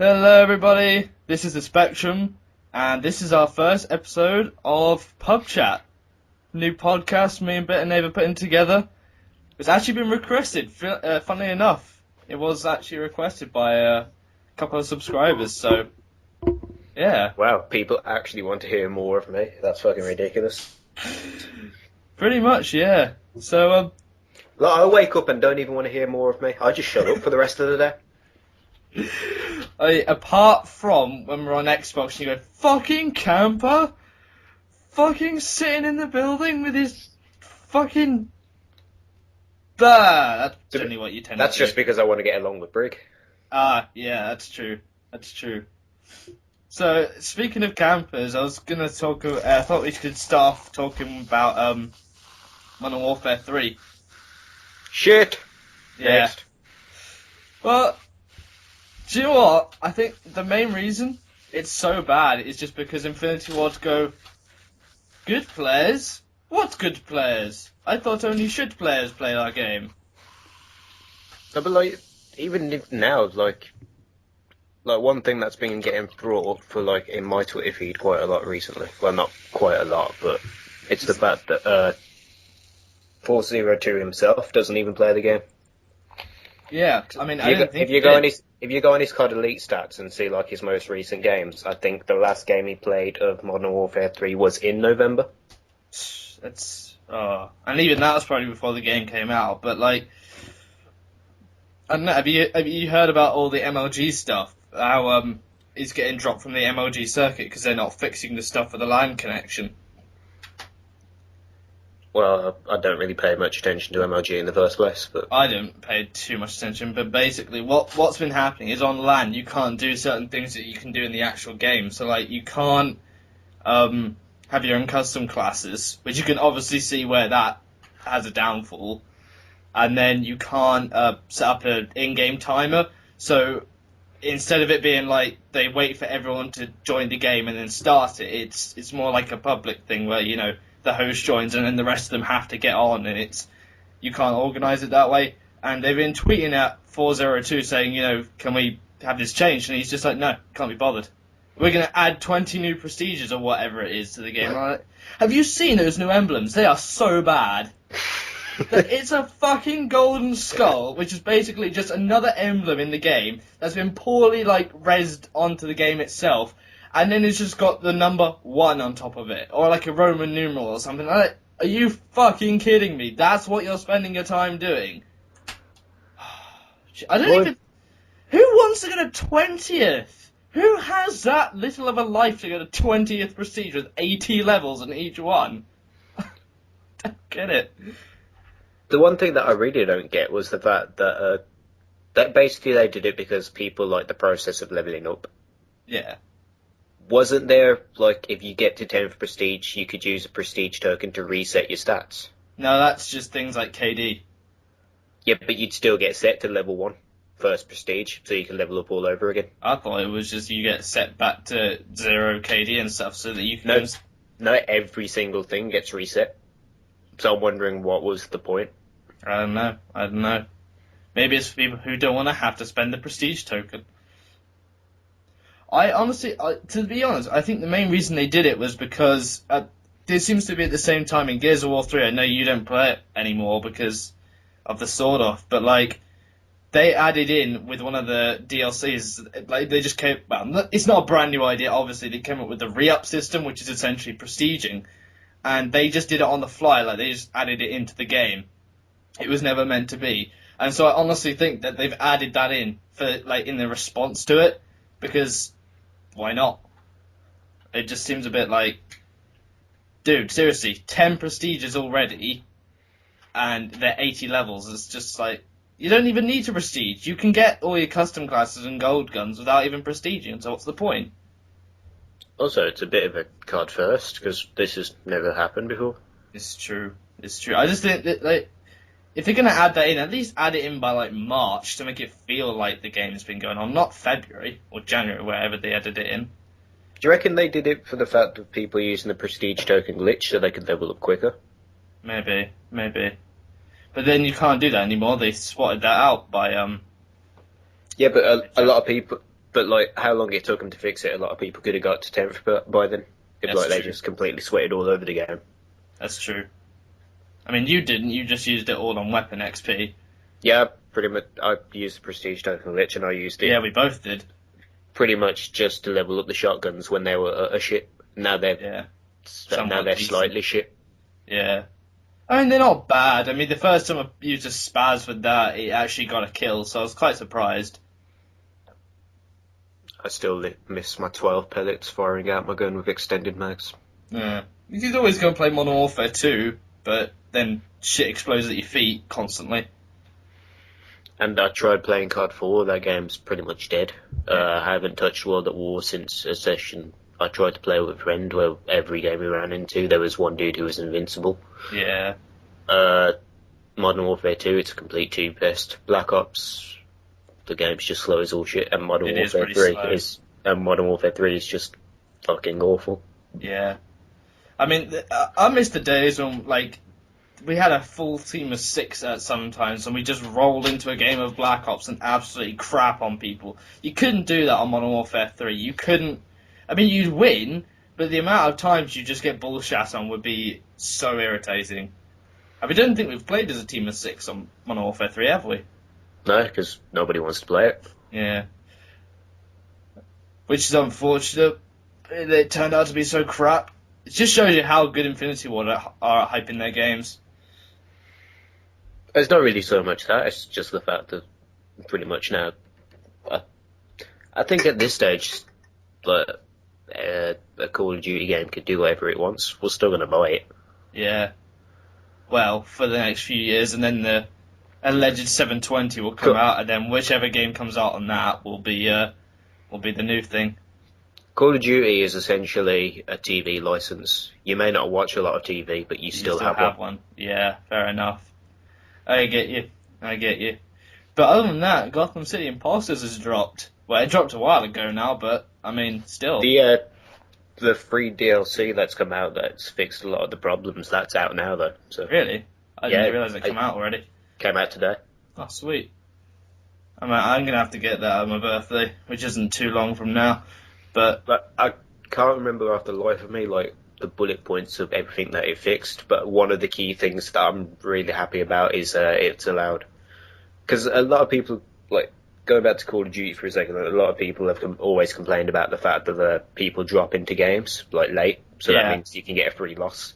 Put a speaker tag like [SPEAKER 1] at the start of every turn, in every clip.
[SPEAKER 1] Hello, everybody. This is the Spectrum, and this is our first episode of Pub Chat, new podcast me and Bit and Neighbour putting together. It's actually been requested. Funnily enough, it was actually requested by a couple of subscribers. So, yeah,
[SPEAKER 2] Wow, people actually want to hear more of me. That's fucking ridiculous.
[SPEAKER 1] pretty much, yeah. So,
[SPEAKER 2] Like, I wake up and don't even want to hear more of me. I just shut up for the rest of the day.
[SPEAKER 1] apart from when we're on Xbox, and you go fucking camper, fucking sitting in the building with his fucking. That's generally what you tend
[SPEAKER 2] That's
[SPEAKER 1] to do.
[SPEAKER 2] just because I want to get along with Brig.
[SPEAKER 1] Yeah, that's true. That's true. So, speaking of campers, I was gonna talk. I thought we could start off talking about Modern Warfare 3.
[SPEAKER 2] Shit!
[SPEAKER 1] Yeah.
[SPEAKER 2] Next.
[SPEAKER 1] Well, do you know what? I think the main reason it's so bad is just because Infinity Ward go, good players? What good players? I thought only shit players play that game.
[SPEAKER 2] No, but like, even now, like one thing that's been getting brought up for like in my Twitter feed quite a lot recently. Well, not quite a lot, but it's the fact that 402 himself doesn't even play the game.
[SPEAKER 1] Yeah, I mean, I didn't think
[SPEAKER 2] If you go on his COD Elite stats and see like his most recent games, I think the last game he played of Modern Warfare 3 was in November.
[SPEAKER 1] That's and even that was probably before the game came out. But like, I don't know. Have you heard about all the MLG stuff? How it's getting dropped from the MLG circuit because they're not fixing the stuff with the LAN connection.
[SPEAKER 2] Well, I don't really pay much attention to MLG in the first place, but
[SPEAKER 1] I don't pay too much attention, but basically what's been happening is on LAN you can't do certain things that you can do in the actual game. So like you can't have your own custom classes, which you can obviously see where that has a downfall. And then you can't set up an in-game timer. So instead of it being like they wait for everyone to join the game and then start it, it's more like a public thing where, you know, the host joins and then the rest of them have to get on, and you can't organise it that way. And they've been tweeting at 402 saying, you know, can we have this changed? And he's just like, no, can't be bothered. We're going to add 20 new prestiges or whatever it is to the game. Right? Have you seen those new emblems? They are so bad. It's a fucking golden skull, which is basically just another emblem in the game that's been poorly, like, rezzed onto the game itself, and then it's just got the number 1 on top of it, or like a Roman numeral or something. Are you fucking kidding me? That's what you're spending your time doing? I don't even... Who wants to go to 20th? Who has that little of a life to go to 20th prestige with 80 levels in each one? Don't get it.
[SPEAKER 2] the one thing that I really don't get was the fact that basically they did it because people like the process of leveling up.
[SPEAKER 1] Yeah.
[SPEAKER 2] Wasn't there, like, if you get to 10th prestige, you could use a prestige token to reset your stats?
[SPEAKER 1] No, that's just things like KD.
[SPEAKER 2] Yeah, but you'd still get set to level 1, first prestige, so you can level up all over again.
[SPEAKER 1] I thought it was just you get set back to 0 KD and stuff so that you can...
[SPEAKER 2] No, every single thing gets reset. So I'm wondering what was the point.
[SPEAKER 1] I don't know. Maybe it's for people who don't want to have to spend the prestige token. I honestly, to be honest, I think the main reason they did it was because this seems to be at the same time in Gears of War 3. I know you don't play it anymore because of the sword off, but like they added in with one of the DLCs, like they just came. Well, it's not a brand new idea. Obviously, they came up with the re-up system, which is essentially prestiging, and they just did it on the fly. Like they just added it into the game. It was never meant to be, and so I honestly think that they've added that in for like in the response to it because. Why not? It just seems a bit like, dude, seriously, 10 prestiges already, and they're 80 levels. It's just like, you don't even need to prestige. You can get all your custom classes and gold guns without even prestiging, so what's the point?
[SPEAKER 2] Also, it's a bit of a card first, because this has never happened before.
[SPEAKER 1] It's true. I just think that, like, if you're going to add that in, at least add it in by, like, March to make it feel like the game's been going on, not February or January, wherever they added it in.
[SPEAKER 2] Do you reckon they did it for the fact of people using the prestige token glitch so they could level up quicker?
[SPEAKER 1] Maybe. But then you can't do that anymore. They swatted that out by
[SPEAKER 2] Yeah, but a lot of people But like, how long it took them to fix it, a lot of people could have got to 10th by then. If
[SPEAKER 1] That's
[SPEAKER 2] like they
[SPEAKER 1] true.
[SPEAKER 2] just completely sweated all over the game.
[SPEAKER 1] That's true. I mean, you didn't. You just used it all on weapon XP.
[SPEAKER 2] Yeah, pretty much. I used the Prestige Token Glitch, and I used it
[SPEAKER 1] Yeah, we both did.
[SPEAKER 2] pretty much just to level up the shotguns when they were a shit. Now they're
[SPEAKER 1] Yeah.
[SPEAKER 2] now
[SPEAKER 1] Somewhat
[SPEAKER 2] they're
[SPEAKER 1] decent.
[SPEAKER 2] slightly shit.
[SPEAKER 1] Yeah. I mean, they're not bad. I mean, the first time I used a spaz with that, it actually got a kill, so I was quite surprised.
[SPEAKER 2] I still miss my 12 pellets firing out my gun with extended mags.
[SPEAKER 1] Yeah. You could always go and play Modern Warfare 2, but then shit explodes at your feet constantly.
[SPEAKER 2] And I tried playing COD 4, that game's pretty much dead.
[SPEAKER 1] Yeah.
[SPEAKER 2] I haven't touched World at War since a session I tried to play with a friend where every game we ran into, there was one dude who was invincible.
[SPEAKER 1] Yeah.
[SPEAKER 2] Modern Warfare 2, it's a complete two-pest. Black Ops, the game's just slow as all shit, and
[SPEAKER 1] It is pretty slow.
[SPEAKER 2] Modern Warfare 3 is just fucking awful.
[SPEAKER 1] Yeah. I mean, I miss the days when, like, we had a full team of 6 at sometimes, and we just rolled into a game of Black Ops and absolutely crap on people. You couldn't do that on Modern Warfare 3. You couldn't. I mean, you'd win, but the amount of times you just get bullshit on would be so irritating. I mean, I don't think we've played as a team of 6 on Modern Warfare 3, have we?
[SPEAKER 2] No, because nobody wants to play it.
[SPEAKER 1] Yeah. Which is unfortunate. It turned out to be so crap. It just shows you how good Infinity Ward are at hyping their games.
[SPEAKER 2] It's not really so much that, it's just the fact that pretty much now, I think at this stage, like, a Call of Duty game could do whatever it wants. We're still going to buy it.
[SPEAKER 1] Yeah. Well, for the next few years, and then the alleged 720 will come out, and then whichever game comes out on that will be the new thing.
[SPEAKER 2] Call of Duty is essentially a TV license. You may not watch a lot of TV, but you still have one.
[SPEAKER 1] Yeah, fair enough. I get you. But other than that, Gotham City Imposters has dropped. Well, it dropped a while ago now, but, I mean, still.
[SPEAKER 2] The free DLC that's come out that's fixed a lot of the problems, that's out now, though. So
[SPEAKER 1] Really? I didn't realise it came out already.
[SPEAKER 2] Came out today.
[SPEAKER 1] Oh, sweet. I'm going to have to get that on my birthday, which isn't too long from now. But
[SPEAKER 2] I can't remember off the life of me, like, the bullet points of everything that it fixed, but one of the key things that I'm really happy about is it's allowed. Because a lot of people, like, going back to Call of Duty for a second, a lot of people have always complained about the fact that people drop into games, like, late, so that means you can get a free loss.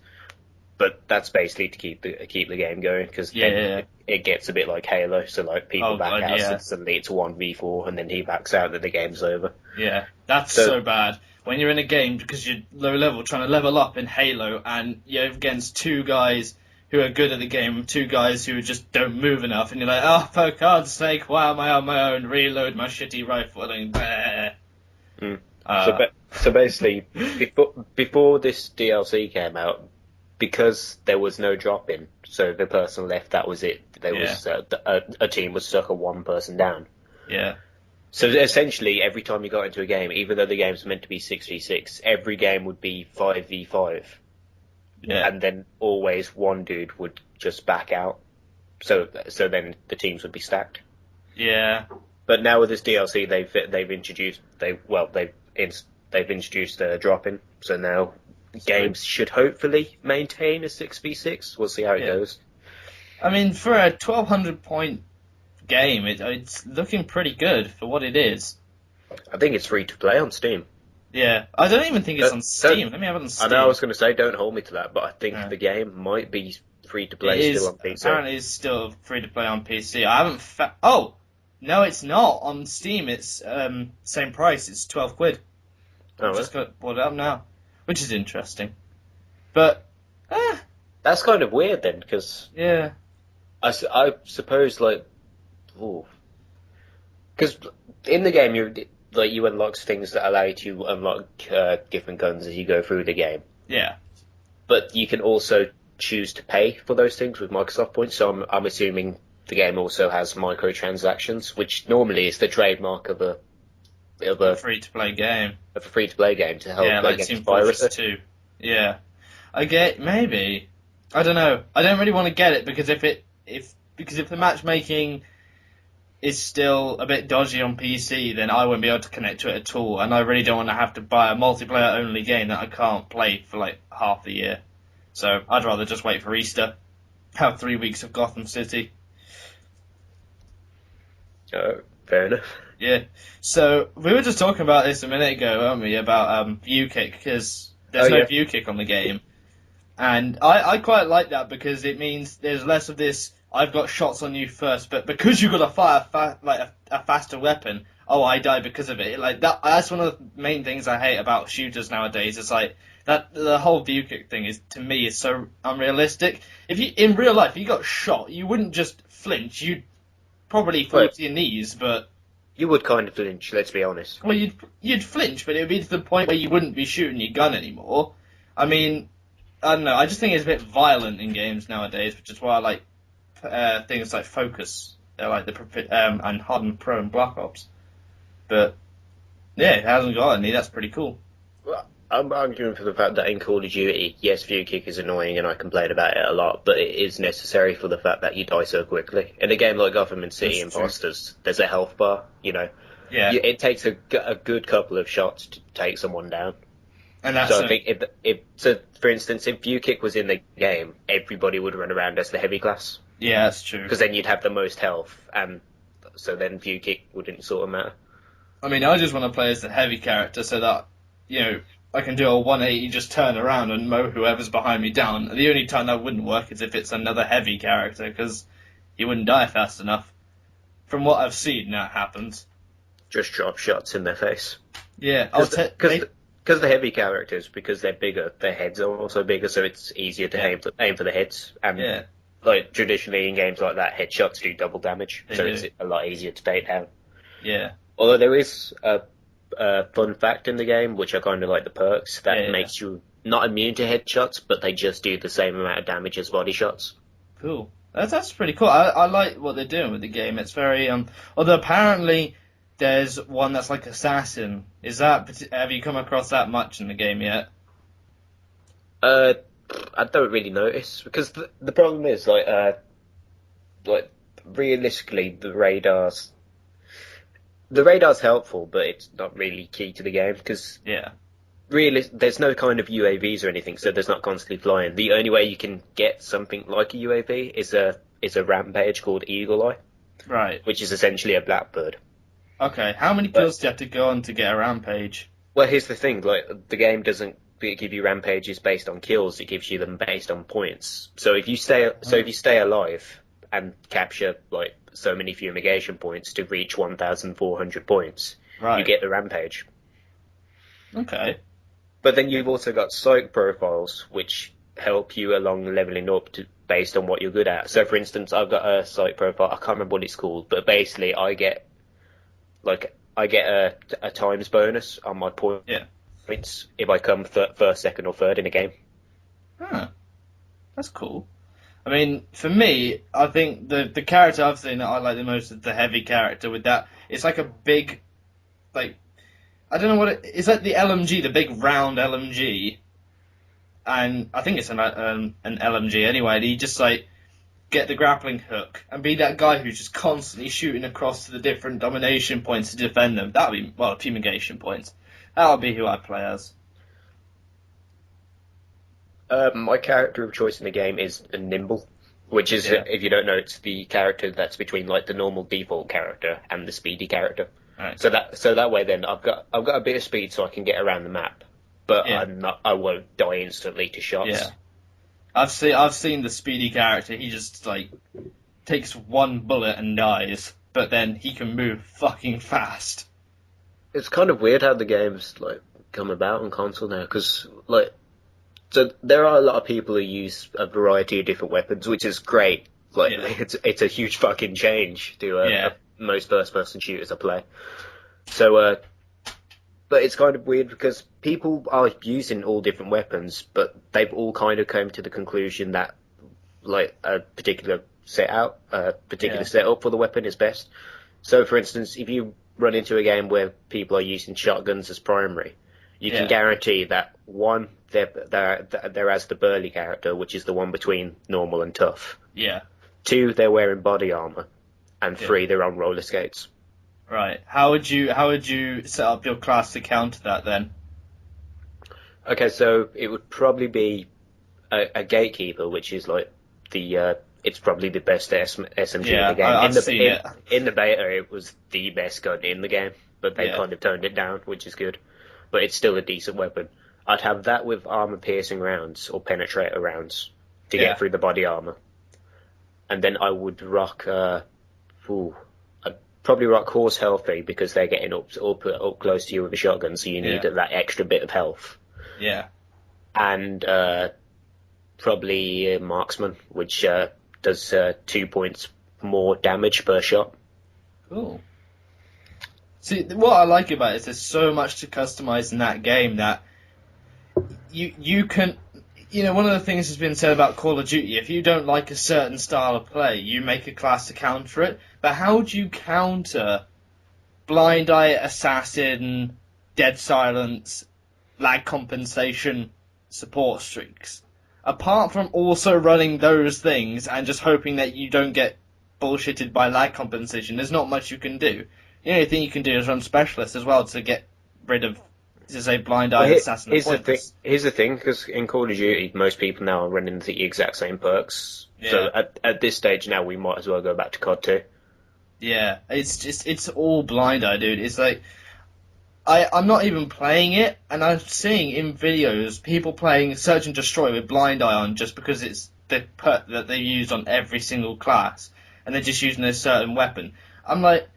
[SPEAKER 2] But that's basically to keep the game going, because it gets a bit like Halo, so, like, people back out, so suddenly it's 1v4, and then he backs out, and then the game's over.
[SPEAKER 1] Yeah, that's so bad. When you're in a game, because you're low level, trying to level up in Halo, and you're against 2 guys who are good at the game, 2 guys who just don't move enough, and you're like, oh, for God's sake, why am I on my own? Reload my shitty rifle, and
[SPEAKER 2] So basically, before this DLC came out, because there was no drop-in, so the person left, that was it. There was a team was stuck at 1 person down.
[SPEAKER 1] Yeah.
[SPEAKER 2] So essentially, every time you got into a game, even though the game's meant to be 6v6, every game would be 5v5.
[SPEAKER 1] Yeah.
[SPEAKER 2] And then always one dude would just back out. So then the teams would be stacked.
[SPEAKER 1] Yeah.
[SPEAKER 2] But now with this DLC, they've introduced a drop-in. So now games should hopefully maintain a 6v6. We'll see how it goes.
[SPEAKER 1] I mean, for a 1,200 point game, it's looking pretty good for what it is.
[SPEAKER 2] I think it's free to play on Steam.
[SPEAKER 1] Yeah, I don't even think it's on Steam. Let me have it on Steam.
[SPEAKER 2] I know I was going to say, don't hold me to that, but I think the game might be free to play still on PC.
[SPEAKER 1] Apparently it's still free to play on PC. I haven't oh! No, it's not. On Steam, it's same price. It's 12 quid. I've just bought it up now, which is interesting. But,
[SPEAKER 2] that's kind of weird then, because...
[SPEAKER 1] Yeah.
[SPEAKER 2] I suppose, like... Because in the game, you unlock things that allow you to unlock different guns as you go through the game.
[SPEAKER 1] Yeah.
[SPEAKER 2] But you can also choose to pay for those things with Microsoft points, so I'm assuming the game also has microtransactions, which normally is the trademark of a
[SPEAKER 1] free-to-play game.
[SPEAKER 2] Of a free-to-play game to help
[SPEAKER 1] like
[SPEAKER 2] against
[SPEAKER 1] Team Fortress 2. Yeah. Maybe. I don't know. I don't really want to get it because if the matchmaking is still a bit dodgy on PC, then I won't be able to connect to it at all, and I really don't want to have to buy a multiplayer-only game that I can't play for like half the year. So I'd rather just wait for Easter, have 3 weeks of Gotham City.
[SPEAKER 2] Fair enough.
[SPEAKER 1] Yeah. So we were just talking about this a minute ago, weren't we? About view kick, because there's no view kick on the game, and I quite like that because it means there's less of this. I've got shots on you first, but because you've got to fire a faster weapon, I die because of it. Like that's one of the main things I hate about shooters nowadays. It's like that the whole view kick thing is to me is so unrealistic. If you in real life you got shot, you wouldn't just flinch. You'd probably fall to your knees, but
[SPEAKER 2] you would kind of flinch. Let's be honest.
[SPEAKER 1] Well, you'd flinch, but it would be to the point where you wouldn't be shooting your gun anymore. I mean, I don't know. I just think it's a bit violent in games nowadays, which is why I like things like Focus, like and Hardened Pro and Black Ops. But yeah, it hasn't got any. That's pretty cool.
[SPEAKER 2] Well, I'm arguing for the fact that in Call of Duty, yes, view kick is annoying and I complain about it a lot, but it is necessary for the fact that you die so quickly. In a game like Gotham City Imposters, there's a health bar, you know.
[SPEAKER 1] Yeah.
[SPEAKER 2] It takes a good couple of shots to take someone down.
[SPEAKER 1] And that's
[SPEAKER 2] so I think so for instance, if view kick was in the game, everybody would run around as the heavy class.
[SPEAKER 1] Yeah, that's true.
[SPEAKER 2] Because then you'd have the most health, and so then view kick wouldn't sort of matter.
[SPEAKER 1] I mean, I just want to play as the heavy character so that, you know, I can do a 180, just turn around and mow whoever's behind me down. The only time that wouldn't work is if it's another heavy character, because you wouldn't die fast enough. From what I've seen, that happens.
[SPEAKER 2] Just drop shots in their face.
[SPEAKER 1] Yeah,
[SPEAKER 2] because the heavy characters, because they're bigger, their heads are also bigger, so it's easier to aim for the heads. And like traditionally in games like that, headshots do double damage, it's a lot easier to take down.
[SPEAKER 1] Yeah.
[SPEAKER 2] Although there is a fun fact in the game, which I kind of like the perks, that makes you not immune to headshots, but they just do the same amount of damage as body shots.
[SPEAKER 1] Cool. That's pretty cool. I like what they're doing with the game. It's very although apparently there's one that's like Assassin. Have you come across that much in the game yet?
[SPEAKER 2] I don't really notice, because the problem is like realistically the radar's helpful, but it's not really key to the game, because there's no kind of UAVs or anything, so there's not constantly flying. The only way you can get something like a UAV is a rampage called Eagle Eye,
[SPEAKER 1] right?
[SPEAKER 2] Which is essentially a blackbird.
[SPEAKER 1] Okay, how many kills do you have to go on to get a rampage?
[SPEAKER 2] Well, here's the thing: like the game doesn't give you rampages based on kills; it gives you them based on points. So if you stay alive and capture like so many fumigation points to reach 1,400 points, you get the rampage.
[SPEAKER 1] Okay.
[SPEAKER 2] But then you've also got psych profiles, which help you along leveling up based on what you're good at. So, for instance, I've got a psych profile. I can't remember what it's called, but basically, I get a times bonus on my points if I come first, second, or third in a game.
[SPEAKER 1] Huh. That's cool. I mean, for me, I think the character I've seen that I like the most is the heavy character with that. It's like a big, like, I don't know what it is. Like the LMG, the big round LMG. And I think it's an LMG anyway. And he just, like, get the grappling hook and be that guy who's just constantly shooting across to the different domination points to defend them. That would be, well, fumigation points. That would be who I'd play as.
[SPEAKER 2] My character of choice in the game is a Nimble, which is, if you don't know, it's the character that's between like the normal default character and the speedy character.
[SPEAKER 1] Right.
[SPEAKER 2] So that way, then I've got a bit of speed, so I can get around the map, but I won't die instantly to shots.
[SPEAKER 1] Yeah. I've seen the speedy character. He just like takes one bullet and dies, but then he can move fucking fast.
[SPEAKER 2] It's kind of weird how the game's like come about on console now, because like. So there are a lot of people who use a variety of different weapons, which is great. Like it's a huge fucking change to most first-person shooters I play. So, but it's kind of weird because people are using all different weapons, but they've all kind of come to the conclusion that like a particular setup for the weapon is best. So, for instance, if you run into a game where people are using shotguns as primary, you can guarantee that one, they're as the burly character, which is the one between normal and tough.
[SPEAKER 1] Yeah.
[SPEAKER 2] 2, they're wearing body armor, and 3 they're on roller skates.
[SPEAKER 1] Right. How would you set up your class to counter that then?
[SPEAKER 2] Okay, so it would probably be a gatekeeper, which is like it's probably the best SMG in the game.
[SPEAKER 1] I've seen it.
[SPEAKER 2] In the beta, it was the best gun in the game, but they kind of toned it down, which is good. But it's still a decent weapon. I'd have that with armor-piercing rounds or penetrator rounds to get through the body armor. And then I would rock, I'd probably rock Horse Healthy because they're getting up close to you with a shotgun, so you need that extra bit of health.
[SPEAKER 1] Yeah.
[SPEAKER 2] And probably Marksman, which does 2 points more damage per shot.
[SPEAKER 1] Cool. See, what I like about it is there's so much to customize in that game that you can, one of the things that's been said about Call of Duty, if you don't like a certain style of play, you make a class to counter it. But how do you counter Blind Eye, Assassin, Dead Silence, lag compensation, support streaks? Apart from also running those things and just hoping that you don't get bullshitted by lag compensation, there's not much you can do. The only thing you can do is run Specialist as well to get rid of, to say, Blind Eye, Assassin, and Pointless.
[SPEAKER 2] Here's the thing, because in Call of Duty, most people now are running the exact same perks.
[SPEAKER 1] Yeah.
[SPEAKER 2] So at this stage now, we might as well go back to COD 2.
[SPEAKER 1] Yeah, it's all Blind Eye, dude. It's like, I'm not even playing it, and I'm seeing in videos people playing Search and Destroy with Blind Eye on just because it's the perk that they use on every single class, and they're just using a certain weapon. I'm like,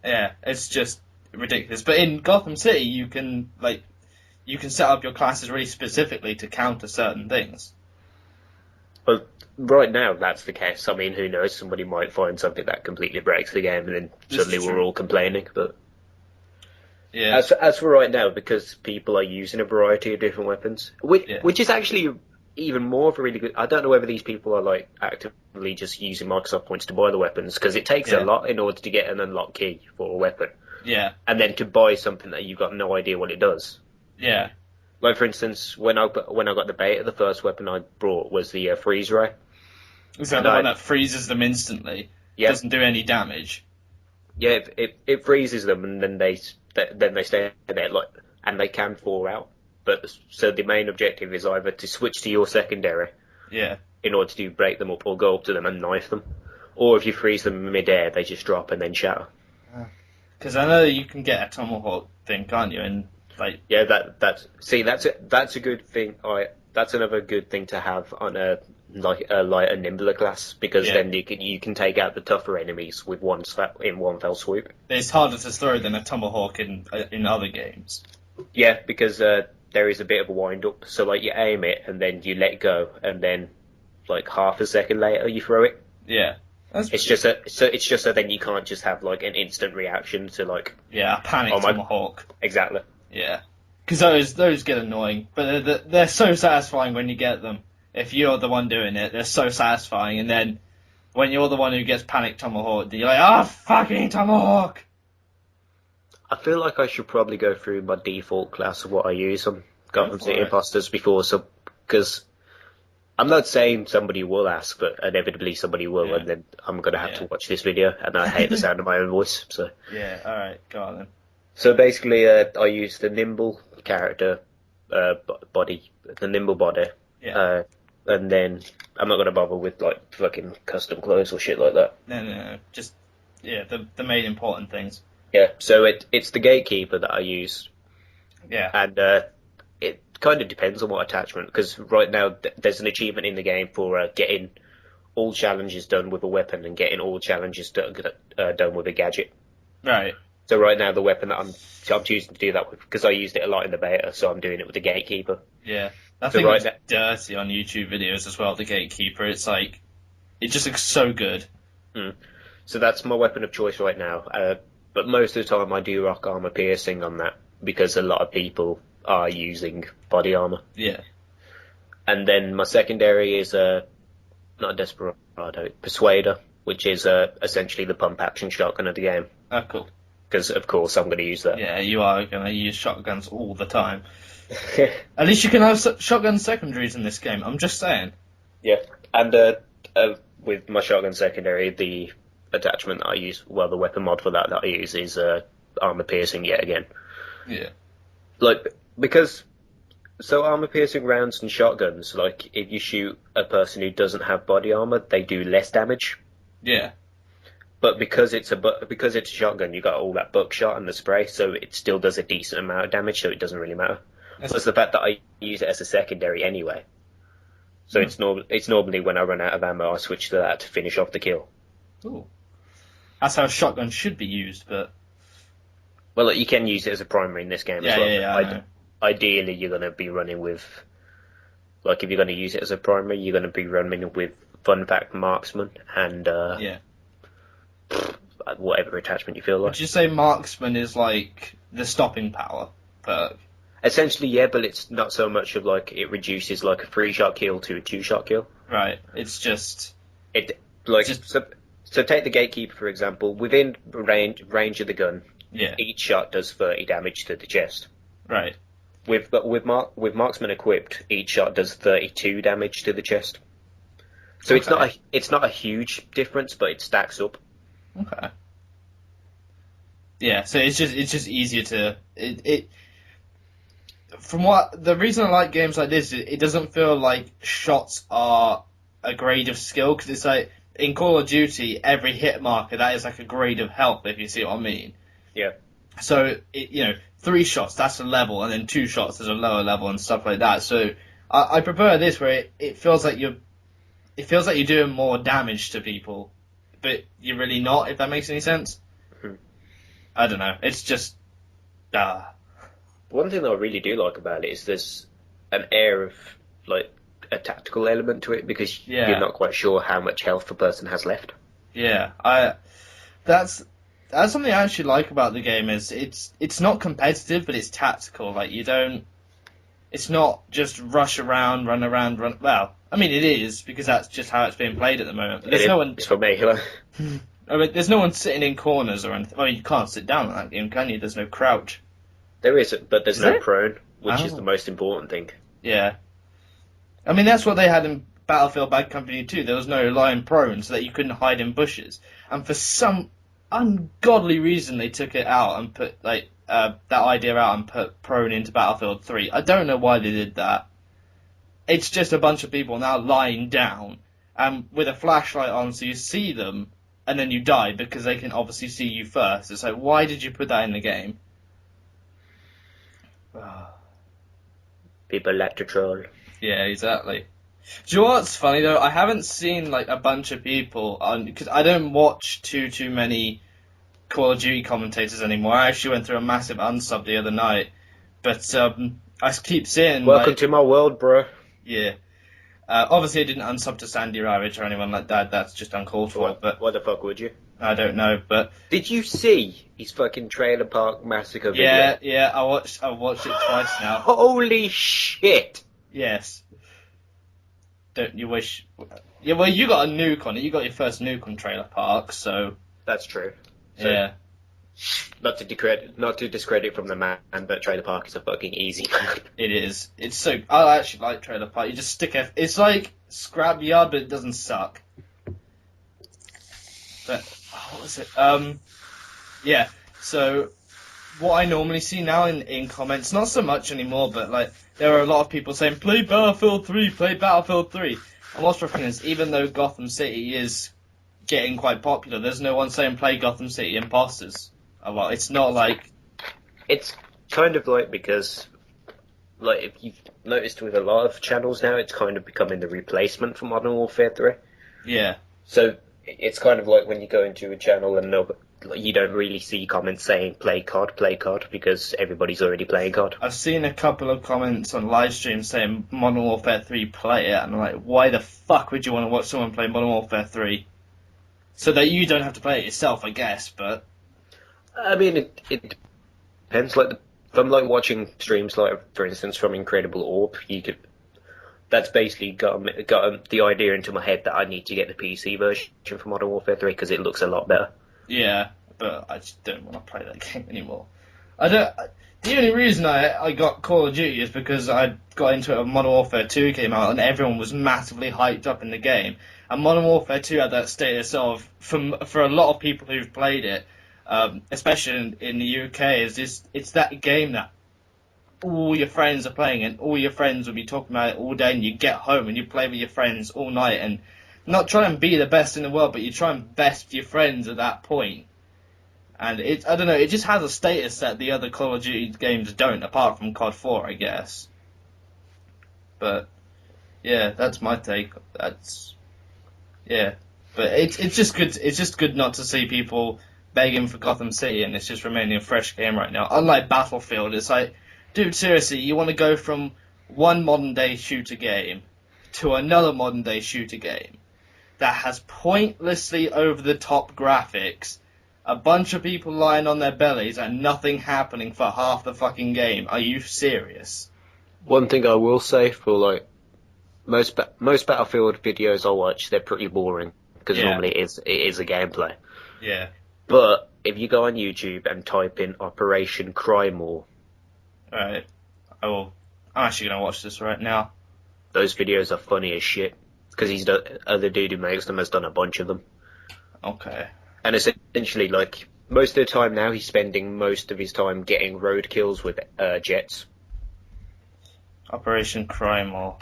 [SPEAKER 1] yeah, it's just ridiculous. But in Gotham City, you can set up your classes really specifically to counter certain things.
[SPEAKER 2] Well, right now that's the case. I mean, who knows? Somebody might find something that completely breaks the game, and then suddenly we're all complaining. But
[SPEAKER 1] yeah,
[SPEAKER 2] as for right now, because people are using a variety of different weapons, which is actually even more of a really good. I don't know whether these people are like actively just using Microsoft points to buy the weapons, because it takes a lot in order to get an unlock key for a weapon.
[SPEAKER 1] Yeah,
[SPEAKER 2] and then to buy something that you've got no idea what it does.
[SPEAKER 1] Yeah.
[SPEAKER 2] Like, for instance, when I got the beta, the first weapon I brought was the freeze ray.
[SPEAKER 1] Is that the one that freezes them instantly?
[SPEAKER 2] Yeah.
[SPEAKER 1] Doesn't do any damage?
[SPEAKER 2] Yeah, it freezes them, and then they stay there, and they can fall out. But so the main objective is either to switch to your secondary, in order to break them up, or go up to them and knife them, or if you freeze them mid-air, they just drop and then shatter.
[SPEAKER 1] Because I know you can get a tomahawk thing, can't you? And
[SPEAKER 2] that's a good thing. That's another good thing to have on a lighter, nimbler class, because then you can take out the tougher enemies with one fell swoop.
[SPEAKER 1] It's harder to throw than a tomahawk in other games.
[SPEAKER 2] Yeah, because there is a bit of a wind up. So like you aim it and then you let go, and then like half a second later you throw it.
[SPEAKER 1] Yeah.
[SPEAKER 2] It's just so then you can't just have like an instant reaction to like
[SPEAKER 1] a panic tomahawk.
[SPEAKER 2] Exactly.
[SPEAKER 1] Yeah, because those get annoying, but they're so satisfying when you get them. If you're the one doing it, they're so satisfying, and then when you're the one who gets panic tomahawk, you're like, fucking tomahawk!
[SPEAKER 2] I feel like I should probably go through my default class of what I use on Gotham City Imposters before, because I'm not saying somebody will ask, but inevitably somebody will, and then I'm going to have to watch this video, and I hate the sound of my own voice. So
[SPEAKER 1] alright, go on then.
[SPEAKER 2] So basically, I use the nimble character body, the nimble body, and then I'm not going to bother with like fucking custom clothes or shit like that.
[SPEAKER 1] No, just the main important things.
[SPEAKER 2] Yeah, so it's the gatekeeper that I use.
[SPEAKER 1] Yeah,
[SPEAKER 2] and it kind of depends on what attachment, because right now there's an achievement in the game for getting all challenges done with a weapon and getting all challenges done with a gadget.
[SPEAKER 1] Right.
[SPEAKER 2] So right now the weapon that I'm choosing to do that with, because I used it a lot in the beta, so I'm doing it with the gatekeeper.
[SPEAKER 1] Yeah, I think it's dirty on YouTube videos as well. The gatekeeper, it's like it just looks so good.
[SPEAKER 2] So that's my weapon of choice right now. But most of the time I do rock armor piercing on that, because a lot of people are using body armor.
[SPEAKER 1] Yeah.
[SPEAKER 2] And then my secondary is not a Desperado, Persuader, which is essentially the pump action shotgun of the game.
[SPEAKER 1] Oh, cool.
[SPEAKER 2] Because of course I'm going to use that.
[SPEAKER 1] Yeah, you are going to use shotguns all the time. At least you can have shotgun secondaries in this game. I'm just saying.
[SPEAKER 2] Yeah, and with my shotgun secondary, the attachment that I use, well, the weapon mod for that I use is armor piercing yet again.
[SPEAKER 1] Yeah.
[SPEAKER 2] Like, because, so armor piercing rounds and shotguns, like, if you shoot a person who doesn't have body armor, they do less damage.
[SPEAKER 1] Yeah.
[SPEAKER 2] But because it's a shotgun, you got all that buckshot and the spray, so it still does a decent amount of damage, so it doesn't really matter. Plus the fact that I use it as a secondary anyway. So it's normally when I run out of ammo, I switch to that to finish off the kill.
[SPEAKER 1] Ooh. That's how a shotgun should be used, but...
[SPEAKER 2] Well, look, you can use it as a primary in this game as well.
[SPEAKER 1] Yeah,
[SPEAKER 2] Ideally, you're going to be running with... Like, if you're going to use it as a primary, you're going to be running with Fun Fact Marksman and... whatever attachment you feel like.
[SPEAKER 1] Would you say Marksman is like the stopping power perk?
[SPEAKER 2] Essentially, yeah, but it's not so much of like it reduces like a 3-shot kill to a 2-shot kill.
[SPEAKER 1] Right. It's just
[SPEAKER 2] so take the Gatekeeper for example. Within range of the gun, each shot does 30 damage to the chest.
[SPEAKER 1] Right.
[SPEAKER 2] With Marksman equipped, each shot does 32 damage to the chest. So it's not a huge difference, but it stacks up.
[SPEAKER 1] Okay. Yeah, so it's just easier to the reason I like games like this, it doesn't feel like shots are a grade of skill, because it's like in Call of Duty, every hit marker that is like a grade of health, if you see what I mean.
[SPEAKER 2] Yeah.
[SPEAKER 1] So 3 shots that's a level, and then 2 shots is a lower level and stuff like that. So I prefer this where it feels like you're doing more damage to people, but you're really not, if that makes any sense.
[SPEAKER 2] Hmm.
[SPEAKER 1] I don't know. It's just...
[SPEAKER 2] One thing that I really do like about it is there's an air of, like, a tactical element to it, because you're not quite sure how much health a person has left.
[SPEAKER 1] Yeah, that's something I actually like about the game, is it's not competitive, but it's tactical. Like, it's not just run around. Well, I mean, it is, because that's just how it's being played at the moment. But
[SPEAKER 2] It's for me.
[SPEAKER 1] I mean, there's no one sitting in corners or anything. I mean, you can't sit down in that game, can you? There's no crouch.
[SPEAKER 2] There is, but there's no prone, which is the most important thing.
[SPEAKER 1] Yeah. I mean, that's what they had in Battlefield Bad Company 2. There was no lying prone, so that you couldn't hide in bushes. And for some ungodly reason, they took it out and put, like, that idea out and put prone into Battlefield 3. I don't know why they did that. It's just a bunch of people now lying down, and with a flashlight on so you see them, and then you die because they can obviously see you first. It's like, why did you put that in the game?
[SPEAKER 2] People like to troll.
[SPEAKER 1] Yeah, exactly. Do you know what's funny though? I haven't seen like a bunch of people because I don't watch too many Call of Duty commentators anymore. I actually went through a massive unsub the other night, but I keep seeing.
[SPEAKER 2] Welcome to my world, bro.
[SPEAKER 1] Yeah. Obviously, I didn't unsub to Sandy Ravage or anyone like that. That's just uncalled for. But
[SPEAKER 2] why the fuck would you?
[SPEAKER 1] I don't know. But
[SPEAKER 2] did you see his fucking Trailer Park Massacre video?
[SPEAKER 1] Yeah. I watched it twice now.
[SPEAKER 2] Holy shit!
[SPEAKER 1] Yes. Don't you wish? Yeah. Well, you got a nuke on it. You got your first nuke on Trailer Park, so.
[SPEAKER 2] That's true. So,
[SPEAKER 1] yeah.
[SPEAKER 2] Not to discredit from the man, but Trailer Park is a fucking easy man.
[SPEAKER 1] It is. It's so. I actually like Trailer Park. You just stick it. It's like Scrapyard, but it doesn't suck. But what was it? Yeah. So what I normally see now in comments, not so much anymore, but like there are a lot of people saying, "Play Battlefield 3, play Battlefield 3." And what's frustrating is, even though Gotham City is getting quite popular, there's no one saying play Gotham City Imposters. Well, it's not like...
[SPEAKER 2] It's kind of like, because, like, if you've noticed with a lot of channels now, it's kind of becoming the replacement for Modern Warfare 3.
[SPEAKER 1] Yeah.
[SPEAKER 2] So, it's kind of like when you go into a channel and you don't really see comments saying play COD, because everybody's already playing COD.
[SPEAKER 1] I've seen a couple of comments on live stream saying Modern Warfare 3, play it, and I'm like, why the fuck would you want to watch someone play Modern Warfare 3? So that you don't have to play it yourself, I guess, but...
[SPEAKER 2] I mean, it depends. Like, from like watching streams, like for instance from Incredible Orb, that's basically got the idea into my head that I need to get the PC version for Modern Warfare 3 because it looks a lot better.
[SPEAKER 1] Yeah, but I just don't want to play that game anymore. I don't. The only reason I got Call of Duty is because I got into it when Modern Warfare 2 came out and everyone was massively hyped up in the game. And Modern Warfare 2 had that status of, for a lot of people who've played it, especially in the UK, it's that game that all your friends are playing and all your friends will be talking about it all day, and you get home and you play with your friends all night and not try and be the best in the world, but you try and best your friends at that point. And I don't know, it just has a status that the other Call of Duty games don't, apart from COD 4, I guess. But, yeah, that's my take. Yeah. But it's just good not to see people begging for Gotham City, and it's just remaining a fresh game right now. Unlike Battlefield, it's like, dude, seriously, you want to go from one modern-day shooter game to another modern-day shooter game that has pointlessly over-the-top graphics, a bunch of people lying on their bellies and nothing happening for half the fucking game. Are you serious?
[SPEAKER 2] One thing I will say for like most Battlefield videos I watch, they're pretty boring because normally it is a gameplay.
[SPEAKER 1] Yeah.
[SPEAKER 2] But if you go on YouTube and type in Operation Cry More,
[SPEAKER 1] Alright. I'm actually gonna watch this right now.
[SPEAKER 2] those videos are funny as shit because the other dude who makes them has done a bunch of them.
[SPEAKER 1] Okay.
[SPEAKER 2] And essentially, like, most of the time now, he's spending most of his time getting road kills with jets.
[SPEAKER 1] Operation Crime War.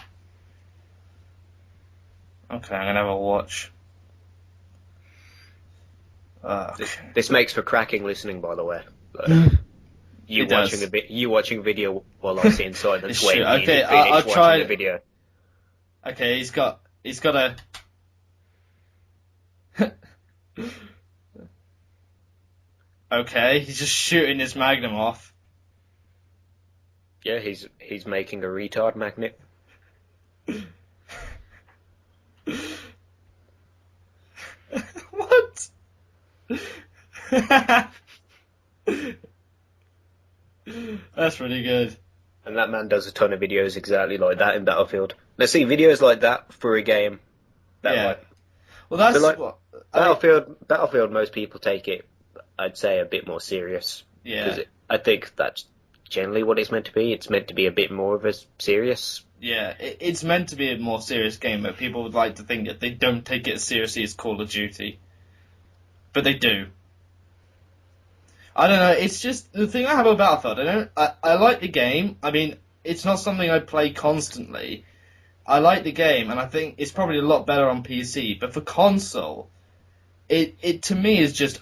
[SPEAKER 1] Okay, I'm gonna have a watch. Okay.
[SPEAKER 2] This makes for cracking listening, by the way. You watching a video while I sit inside and waiting for you to finish
[SPEAKER 1] I'll
[SPEAKER 2] watching
[SPEAKER 1] try
[SPEAKER 2] the video.
[SPEAKER 1] Okay, he's got a. Okay, he's just shooting his Magnum off.
[SPEAKER 2] Yeah, he's making a retard magnet.
[SPEAKER 1] What? That's really good.
[SPEAKER 2] And that man does a ton of videos exactly like that in Battlefield. Let's see, videos like that for a game.
[SPEAKER 1] Well, that's
[SPEAKER 2] so like,
[SPEAKER 1] what
[SPEAKER 2] Battlefield, most people take it, I'd say, a bit more serious.
[SPEAKER 1] Yeah.
[SPEAKER 2] I think that's generally what it's meant to be. It's meant to be a bit more of a serious.
[SPEAKER 1] Yeah, it's meant to be a more serious game, but people would like to think that they don't take it as seriously as Call of Duty. But they do. I don't know, it's just, the thing I have about Battlefield, I like the game. I mean, it's not something I play constantly. I like the game, and I think it's probably a lot better on PC, but for console, it to me is just,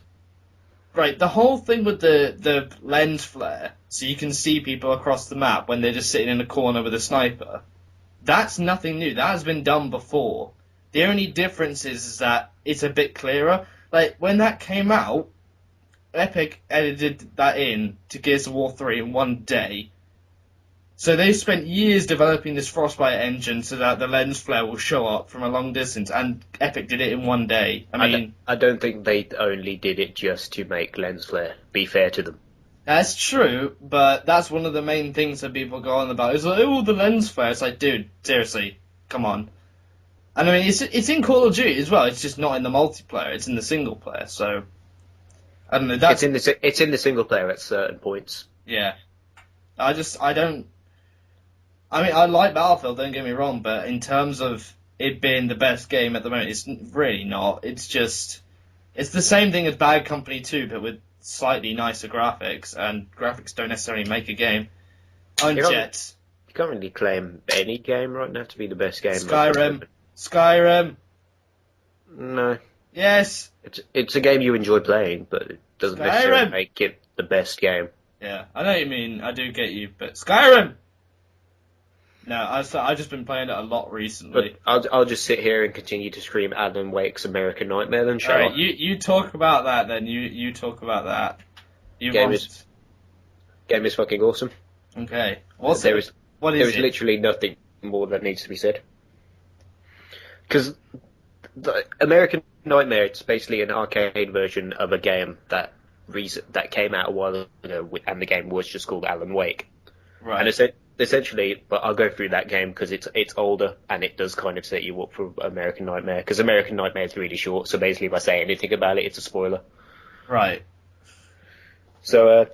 [SPEAKER 1] right, the whole thing with the lens flare, so you can see people across the map when they're just sitting in a corner with a sniper, that's nothing new. That has been done before. The only difference is that it's a bit clearer. Like, when that came out, Epic edited that in to Gears of War 3 in one day. So they spent years developing this Frostbite engine so that the lens flare will show up from a long distance, and Epic did it in one day.
[SPEAKER 2] I don't think they only did it just to make lens flare. Be fair to them.
[SPEAKER 1] That's true, but that's one of the main things that people go on about. It's like, oh, the lens flare. It's like, dude, seriously, come on. And I mean, it's in Call of Duty as well. It's just not in the multiplayer. It's in the single player. So I don't know.
[SPEAKER 2] It's in the single player at certain points.
[SPEAKER 1] Yeah, I don't. I mean, I like Battlefield. Don't get me wrong, but in terms of it being the best game at the moment, it's really not. It's the same thing as Bad Company 2, but with slightly nicer graphics, and graphics don't necessarily make a game. Unjet.
[SPEAKER 2] You can't really claim any game right now to be the best game.
[SPEAKER 1] Skyrim.
[SPEAKER 2] No.
[SPEAKER 1] Yes.
[SPEAKER 2] It's a game you enjoy playing, but it doesn't necessarily make it the best game.
[SPEAKER 1] Yeah, I know what you mean. I do get you, but Skyrim. No, I've just been playing it a lot recently.
[SPEAKER 2] But I'll just sit here and continue to scream Alan Wake's American Nightmare then, shall
[SPEAKER 1] I? You talk about that then. You talk about that.
[SPEAKER 2] Game is fucking awesome.
[SPEAKER 1] Okay.
[SPEAKER 2] There is literally nothing more that needs to be said. Because American Nightmare, it's basically an arcade version of a game that came out a while ago, and the game was just called Alan Wake.
[SPEAKER 1] Right.
[SPEAKER 2] And essentially, but I'll go through that game because it's older and it does kind of set you up for American Nightmare, because American Nightmare is really short, so basically if I say anything about it, it's a spoiler.
[SPEAKER 1] Right.
[SPEAKER 2] So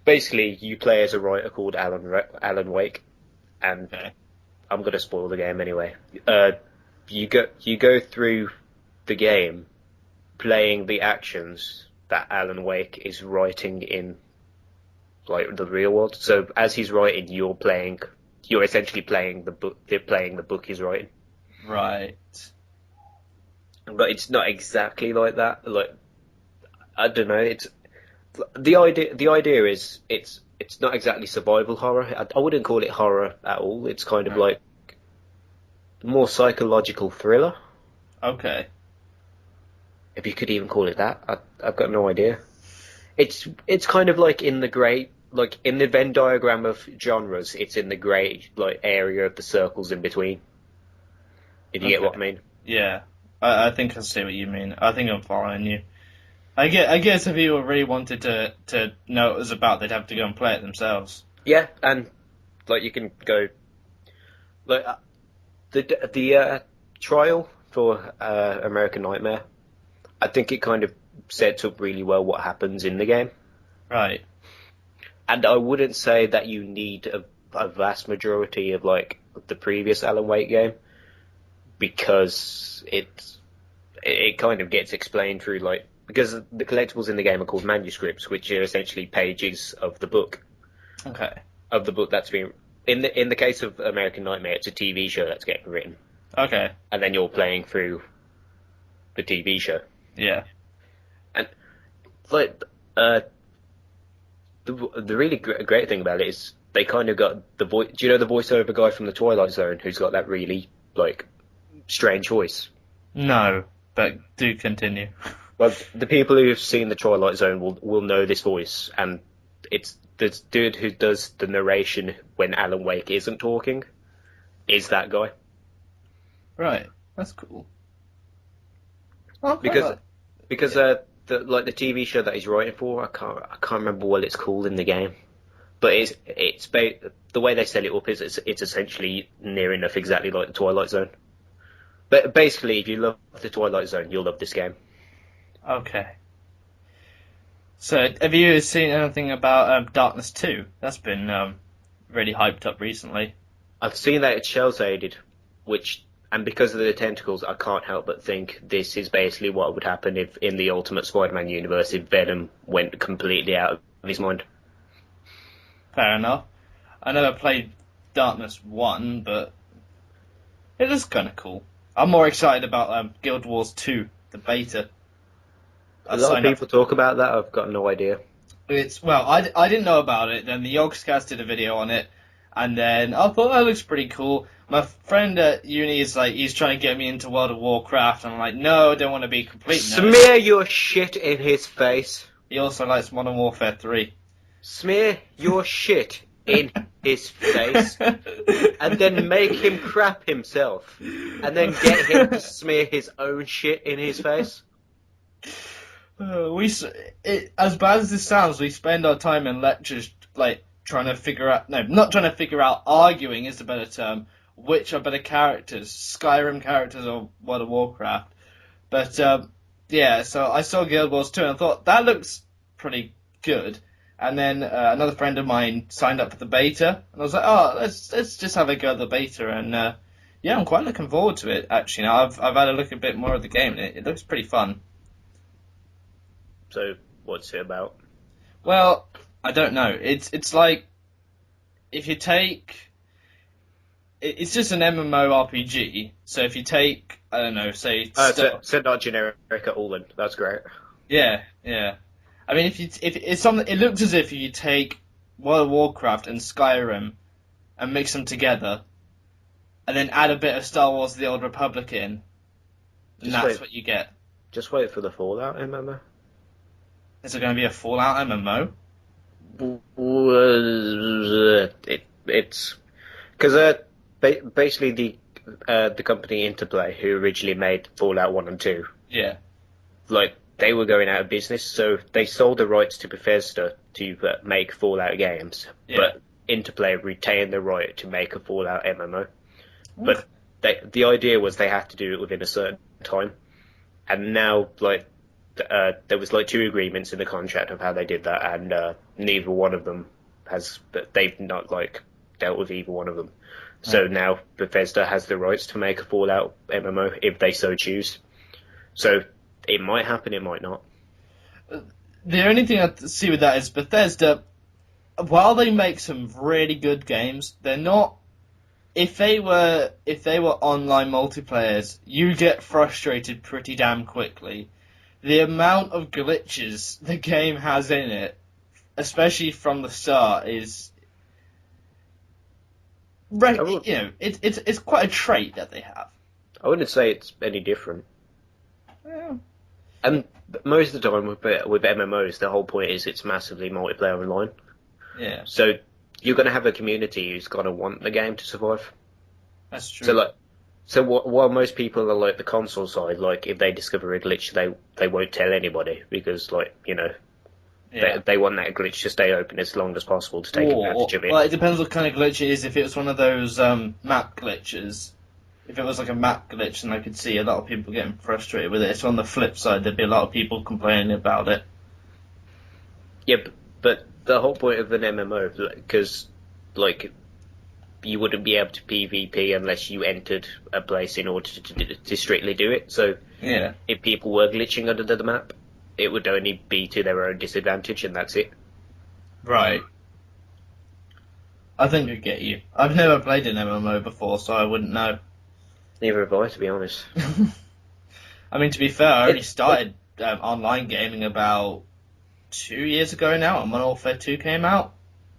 [SPEAKER 2] basically, you play as a writer called Alan Wake, and
[SPEAKER 1] Okay.
[SPEAKER 2] I'm going to spoil the game anyway. You go through the game playing the actions that Alan Wake is writing in like the real world. So as he's writing, you're essentially playing the book. They're playing the book he's writing.
[SPEAKER 1] Right.
[SPEAKER 2] But it's not exactly like that. Like I don't know. It's the idea. The idea is it's not exactly survival horror. I wouldn't call it horror at all. It's kind of like more psychological thriller,
[SPEAKER 1] Okay.
[SPEAKER 2] if you could even call it that. I've got no idea. It's kind of like in the grey, like in the Venn diagram of genres. It's in the grey like area of the circles in between. If you get what I mean.
[SPEAKER 1] Yeah. I think I see what you mean. I think I'm following you. I guess if people really wanted to know what it was about, they'd have to go and play it themselves.
[SPEAKER 2] Yeah, and like you can go like the trial for American Nightmare. I think it kind of sets up really well what happens in the game.
[SPEAKER 1] Right.
[SPEAKER 2] And I wouldn't say that you need a vast majority of like the previous Alan Wake game, because it kind of gets explained through like, because the collectibles in the game are called manuscripts, which are essentially pages of the book.
[SPEAKER 1] Okay.
[SPEAKER 2] Of the book that's been in the case of American Nightmare, it's a TV show that's getting written,
[SPEAKER 1] Okay.
[SPEAKER 2] and then you're playing through the TV show.
[SPEAKER 1] Yeah.
[SPEAKER 2] And like the really great thing about it is they kind of got the voice. Do you know the voiceover guy from the Twilight Zone who's got that really like strange voice?
[SPEAKER 1] No, but do continue.
[SPEAKER 2] Well, the people who have seen the Twilight Zone will know this voice, and it's the dude who does the narration when Alan Wake isn't talking is that guy.
[SPEAKER 1] Right. That's cool. Oh,
[SPEAKER 2] Because the TV show that he's writing for, I can't remember what it's called in the game, but the way they set it up is it's essentially near enough exactly like the Twilight Zone. But basically, if you love the Twilight Zone, you'll love this game.
[SPEAKER 1] Okay. So, have you seen anything about Darkness 2? That's been really hyped up recently.
[SPEAKER 2] I've seen that it's shell-shaded, and because of the tentacles, I can't help but think this is basically what would happen if, in the Ultimate Spider-Man universe, if Venom went completely out of his mind.
[SPEAKER 1] Fair enough. I never played Darkness 1, but it looks kind of cool. I'm more excited about Guild Wars 2, the beta.
[SPEAKER 2] A lot of people talk about that. I've got no idea.
[SPEAKER 1] I didn't know about it. Then the Yogscast did a video on it, and then I thought that looks pretty cool. My friend at uni is like, he's trying to get me into World of Warcraft, and I'm like, no, I don't want to be complete.
[SPEAKER 2] Smear your shit in his face.
[SPEAKER 1] He also likes Modern Warfare 3.
[SPEAKER 2] Smear your shit in his face, and then make him crap himself, and then get him to smear his own shit in his face.
[SPEAKER 1] As bad as this sounds, we spend our time in lectures like trying to figure out. No, not trying to figure out. Arguing is the better term. Which are better characters, Skyrim characters or World of Warcraft? But yeah, so I saw Guild Wars 2 and I thought that looks pretty good. And then another friend of mine signed up for the beta, and I was like, oh, let's just have a go at the beta. And yeah, I'm quite looking forward to it. Actually, now I've had a look a bit more of the game, and it looks pretty fun.
[SPEAKER 2] So, what's it about?
[SPEAKER 1] Well, I don't know. It's like if you take. It's just an MMORPG. So if you take, I don't know, say.
[SPEAKER 2] So not generic at all. Then that's great.
[SPEAKER 1] Yeah. I mean, if it's something, it looks as if you take World of Warcraft and Skyrim and mix them together, and then add a bit of Star Wars: The Old Republic in, and that's what you get.
[SPEAKER 2] Just wait for the Fallout MMO.
[SPEAKER 1] Is there going to be a Fallout MMO?
[SPEAKER 2] It's because basically the company Interplay, who originally made Fallout 1 and 2,
[SPEAKER 1] yeah,
[SPEAKER 2] like they were going out of business, so they sold the rights to Bethesda to make Fallout games, but Interplay retained the right to make a Fallout MMO. But the idea was they had to do it within a certain time, and now like there was like 2 agreements in the contract of how they did that, and neither one of them they've not like dealt with either one of them. So now Bethesda has the rights to make a Fallout MMO if they so choose. So it might happen, it might not.
[SPEAKER 1] The only thing I see with that is Bethesda, while they make some really good games, they're not. If they were online multiplayers, you get frustrated pretty damn quickly. The amount of glitches the game has in it, especially from the start, is. It's quite a trait that they have.
[SPEAKER 2] I wouldn't say it's any different.
[SPEAKER 1] Yeah.
[SPEAKER 2] And most of the time with MMOs, the whole point is it's massively multiplayer online.
[SPEAKER 1] Yeah.
[SPEAKER 2] So you're going to have a community who's going to want the game to survive.
[SPEAKER 1] That's true.
[SPEAKER 2] While most people are like the console side, like if they discover a glitch, they won't tell anybody because they want that glitch to stay open as long as possible to take advantage of it.
[SPEAKER 1] Well, it depends what kind of glitch it is. If it was one of those map glitches, if it was like a map glitch, then I could see a lot of people getting frustrated with it. So on the flip side, there'd be a lot of people complaining about it.
[SPEAKER 2] Yeah, but the whole point of an MMO, because like you wouldn't be able to PvP unless you entered a place in order to strictly do it. So
[SPEAKER 1] yeah,
[SPEAKER 2] if people were glitching under the map, it would only be to their own disadvantage, and that's it.
[SPEAKER 1] Right. I think I get you. I've never played an MMO before, so I wouldn't know.
[SPEAKER 2] Neither have I, to be honest.
[SPEAKER 1] I mean, to be fair, I only started online gaming about 2 years ago now, and Modern Warfare 2 came out.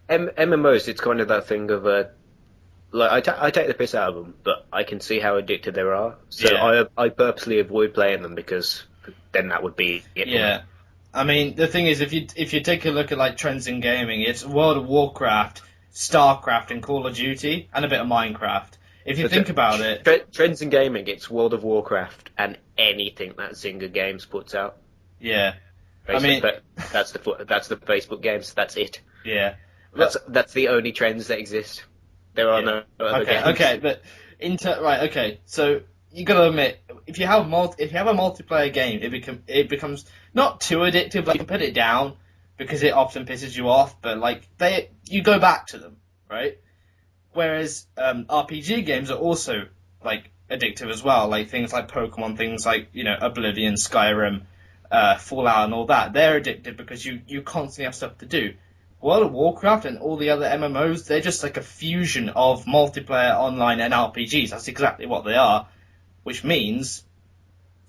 [SPEAKER 2] MMOs, it's kind of that thing of I take the piss out of them, but I can see how addicted they are. So yeah. I purposely avoid playing them because then that would be it.
[SPEAKER 1] Yeah, I mean the thing is, if you take a look at like trends in gaming, it's World of Warcraft, StarCraft, and Call of Duty, and a bit of Minecraft. If you think about it,
[SPEAKER 2] trends in gaming, it's World of Warcraft and anything that Zynga Games puts out.
[SPEAKER 1] Yeah,
[SPEAKER 2] basically, I mean that's the Facebook games. That's it.
[SPEAKER 1] Yeah,
[SPEAKER 2] that's the only trends that exist. There are no other games.
[SPEAKER 1] Okay, but okay. So you gotta admit, if you have a multiplayer game, it becomes not too addictive. Like you can put it down because it often pisses you off, but like you go back to them, right? Whereas RPG games are also like addictive as well, like things like Pokemon, things like Oblivion, Skyrim, Fallout, and all that. They're addictive because you constantly have stuff to do. World of Warcraft and all the other MMOs, they're just like a fusion of multiplayer, online, and RPGs. That's exactly what they are, which means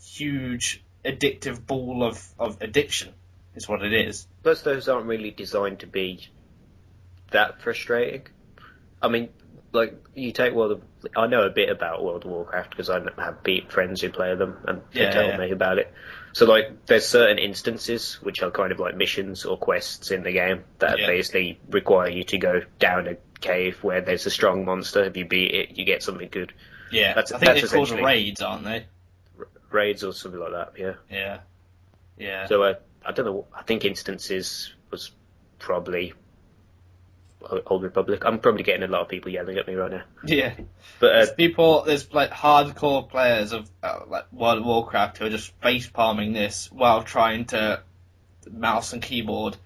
[SPEAKER 1] huge addictive ball of addiction is what it is.
[SPEAKER 2] Plus, those aren't really designed to be that frustrating. I mean, like, you take I know a bit about World of Warcraft because I have friends who play them and they tell me about it. So, like, there's certain instances which are kind of like missions or quests in the game that basically require you to go down a cave where there's a strong monster. If you beat it, you get something good.
[SPEAKER 1] Yeah, I think they're called raids, aren't they?
[SPEAKER 2] Raids or something like that, yeah.
[SPEAKER 1] Yeah. Yeah.
[SPEAKER 2] So, I don't know, I think instances was probably Old Republic. I'm probably getting a lot of people yelling at me right now.
[SPEAKER 1] Yeah,
[SPEAKER 2] but
[SPEAKER 1] there's like hardcore players of like World of Warcraft who are just face palming this while trying to mouse and keyboard.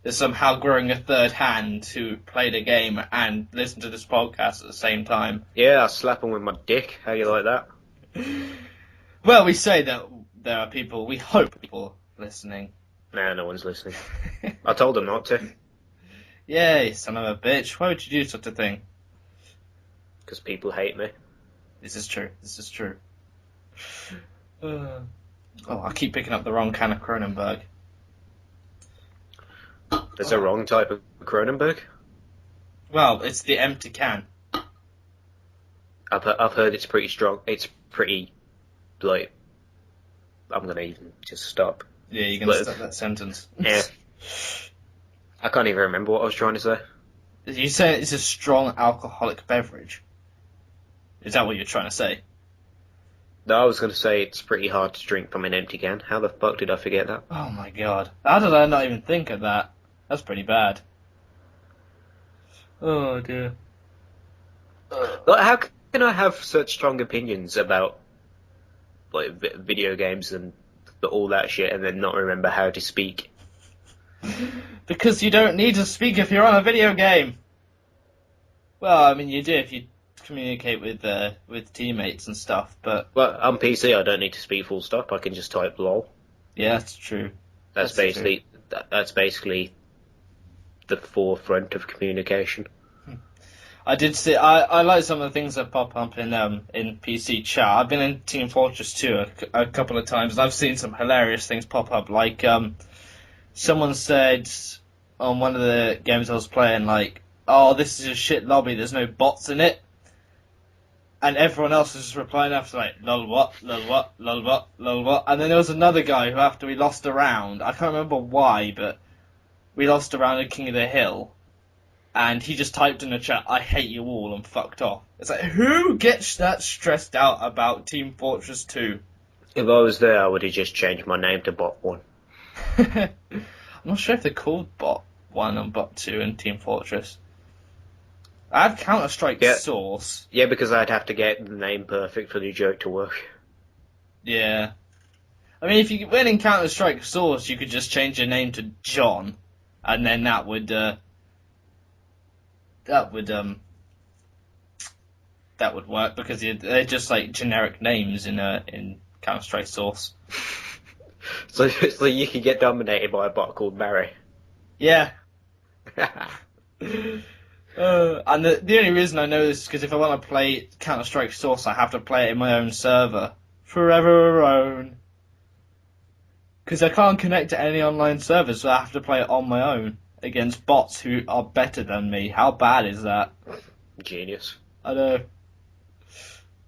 [SPEAKER 1] There's somehow growing a third hand to play the game and listen to this podcast at the same time.
[SPEAKER 2] Yeah, I slap them with my dick. How you like that?
[SPEAKER 1] Well, we say that there are people. We hope people listening.
[SPEAKER 2] Nah, no one's listening. I told them not to.
[SPEAKER 1] Yay, son of a bitch. Why would you do such a thing?
[SPEAKER 2] Because people hate me.
[SPEAKER 1] This is true. I keep picking up the wrong can of Kronenberg.
[SPEAKER 2] There's a wrong type of Kronenberg?
[SPEAKER 1] Well, it's the empty can.
[SPEAKER 2] I've heard it's pretty strong. It's pretty, like... I'm going to even just stop.
[SPEAKER 1] Yeah, you're going to stop that sentence.
[SPEAKER 2] Yeah. I can't even remember what I was trying to say.
[SPEAKER 1] You say it's a strong alcoholic beverage. Is that what you're trying to say?
[SPEAKER 2] No, I was going to say it's pretty hard to drink from an empty can. How the fuck did I forget that?
[SPEAKER 1] Oh my god. How did I not even think of that? That's pretty bad. Oh dear.
[SPEAKER 2] Like, how can I have such strong opinions about like video games and all that shit and then not remember how to speak.
[SPEAKER 1] Because you don't need to speak if you're on a video game. Well, I mean, you do if you communicate with teammates and stuff, but...
[SPEAKER 2] Well, on PC I don't need to speak full stop, I can just type lol.
[SPEAKER 1] Yeah, that's true.
[SPEAKER 2] That's basically the forefront of communication.
[SPEAKER 1] I did see. I like some of the things that pop up in PC chat. I've been in Team Fortress 2 a couple of times, and I've seen some hilarious things pop up. Like someone said on one of the games I was playing, like, "Oh, this is a shit lobby. There's no bots in it," and everyone else was just replying after like, "Lol what, lol what, lol what, lol what." And then there was another guy who, after we lost a round, I can't remember why, but we lost a round at King of the Hill. And he just typed in the chat, "I hate you all," and fucked off. It's like, who gets that stressed out about Team Fortress 2?
[SPEAKER 2] If I was there, I would have just changed my name to Bot 1.
[SPEAKER 1] I'm not sure if they're called Bot 1 and Bot 2 in Team Fortress. I have Counter-Strike Source.
[SPEAKER 2] Yeah, because I'd have to get the name perfect for the joke to work.
[SPEAKER 1] Yeah. I mean, if you went in Counter-Strike Source, you could just change your name to John, and then that would work because they're just like generic names in Counter-Strike Source.
[SPEAKER 2] So you could get dominated by a bot called Barry.
[SPEAKER 1] Yeah. And the only reason I know this is because if I want to play Counter-Strike Source, I have to play it in my own server. Forever alone. Because I can't connect to any online servers, so I have to play it on my own against bots who are better than me. How bad is that?
[SPEAKER 2] Genius.
[SPEAKER 1] I know.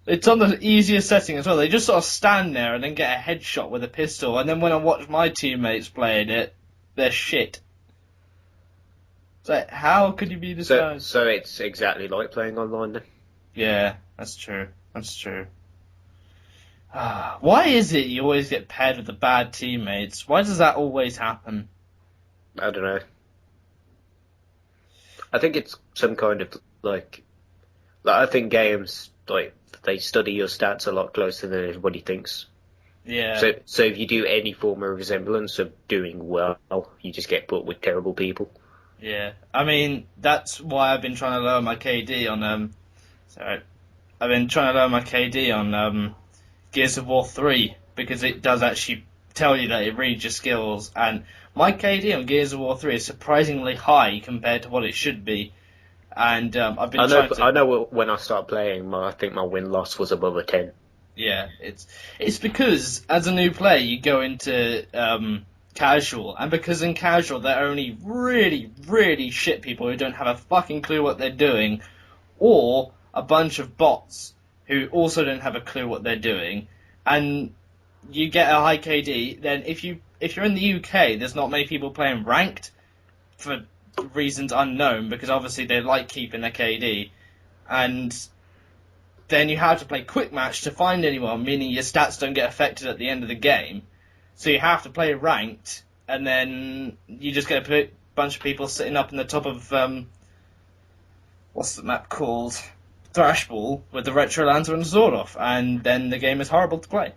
[SPEAKER 1] It's on the easiest setting as well. They just sort of stand there and then get a headshot with a pistol, and then when I watch my teammates playing it, they're shit. It's like, how could you be this guy?
[SPEAKER 2] So it's exactly like playing online then?
[SPEAKER 1] Yeah, that's true. That's true. Why is it you always get paired with the bad teammates? Why does that always happen?
[SPEAKER 2] I don't know. I think it's some kind of like I think games like they study your stats a lot closer than everybody thinks.
[SPEAKER 1] Yeah.
[SPEAKER 2] So if you do any form of resemblance of doing well, you just get put with terrible people.
[SPEAKER 1] Yeah. I mean, that's why I've been trying to lower my KD on I've been trying to lower my KD on Gears of War 3 because it does actually tell you that it reads your skills, and my KD on Gears of War 3 is surprisingly high compared to what it should be. And I've been
[SPEAKER 2] I know when I start playing, I think my win-loss was above a 10.
[SPEAKER 1] Yeah, it's because as a new player you go into casual, and because in casual they're only really, really shit people who don't have a fucking clue what they're doing, or a bunch of bots who also don't have a clue what they're doing, and you get a high KD, then if you're in the UK, there's not many people playing ranked for reasons unknown, because obviously they like keeping their KD, and then you have to play quick match to find anyone, meaning your stats don't get affected at the end of the game. So you have to play ranked, and then you just get a bunch of people sitting up in the top of what's the map called? Thrashball with the Retro Lancer and Sword off, and then the game is horrible to play.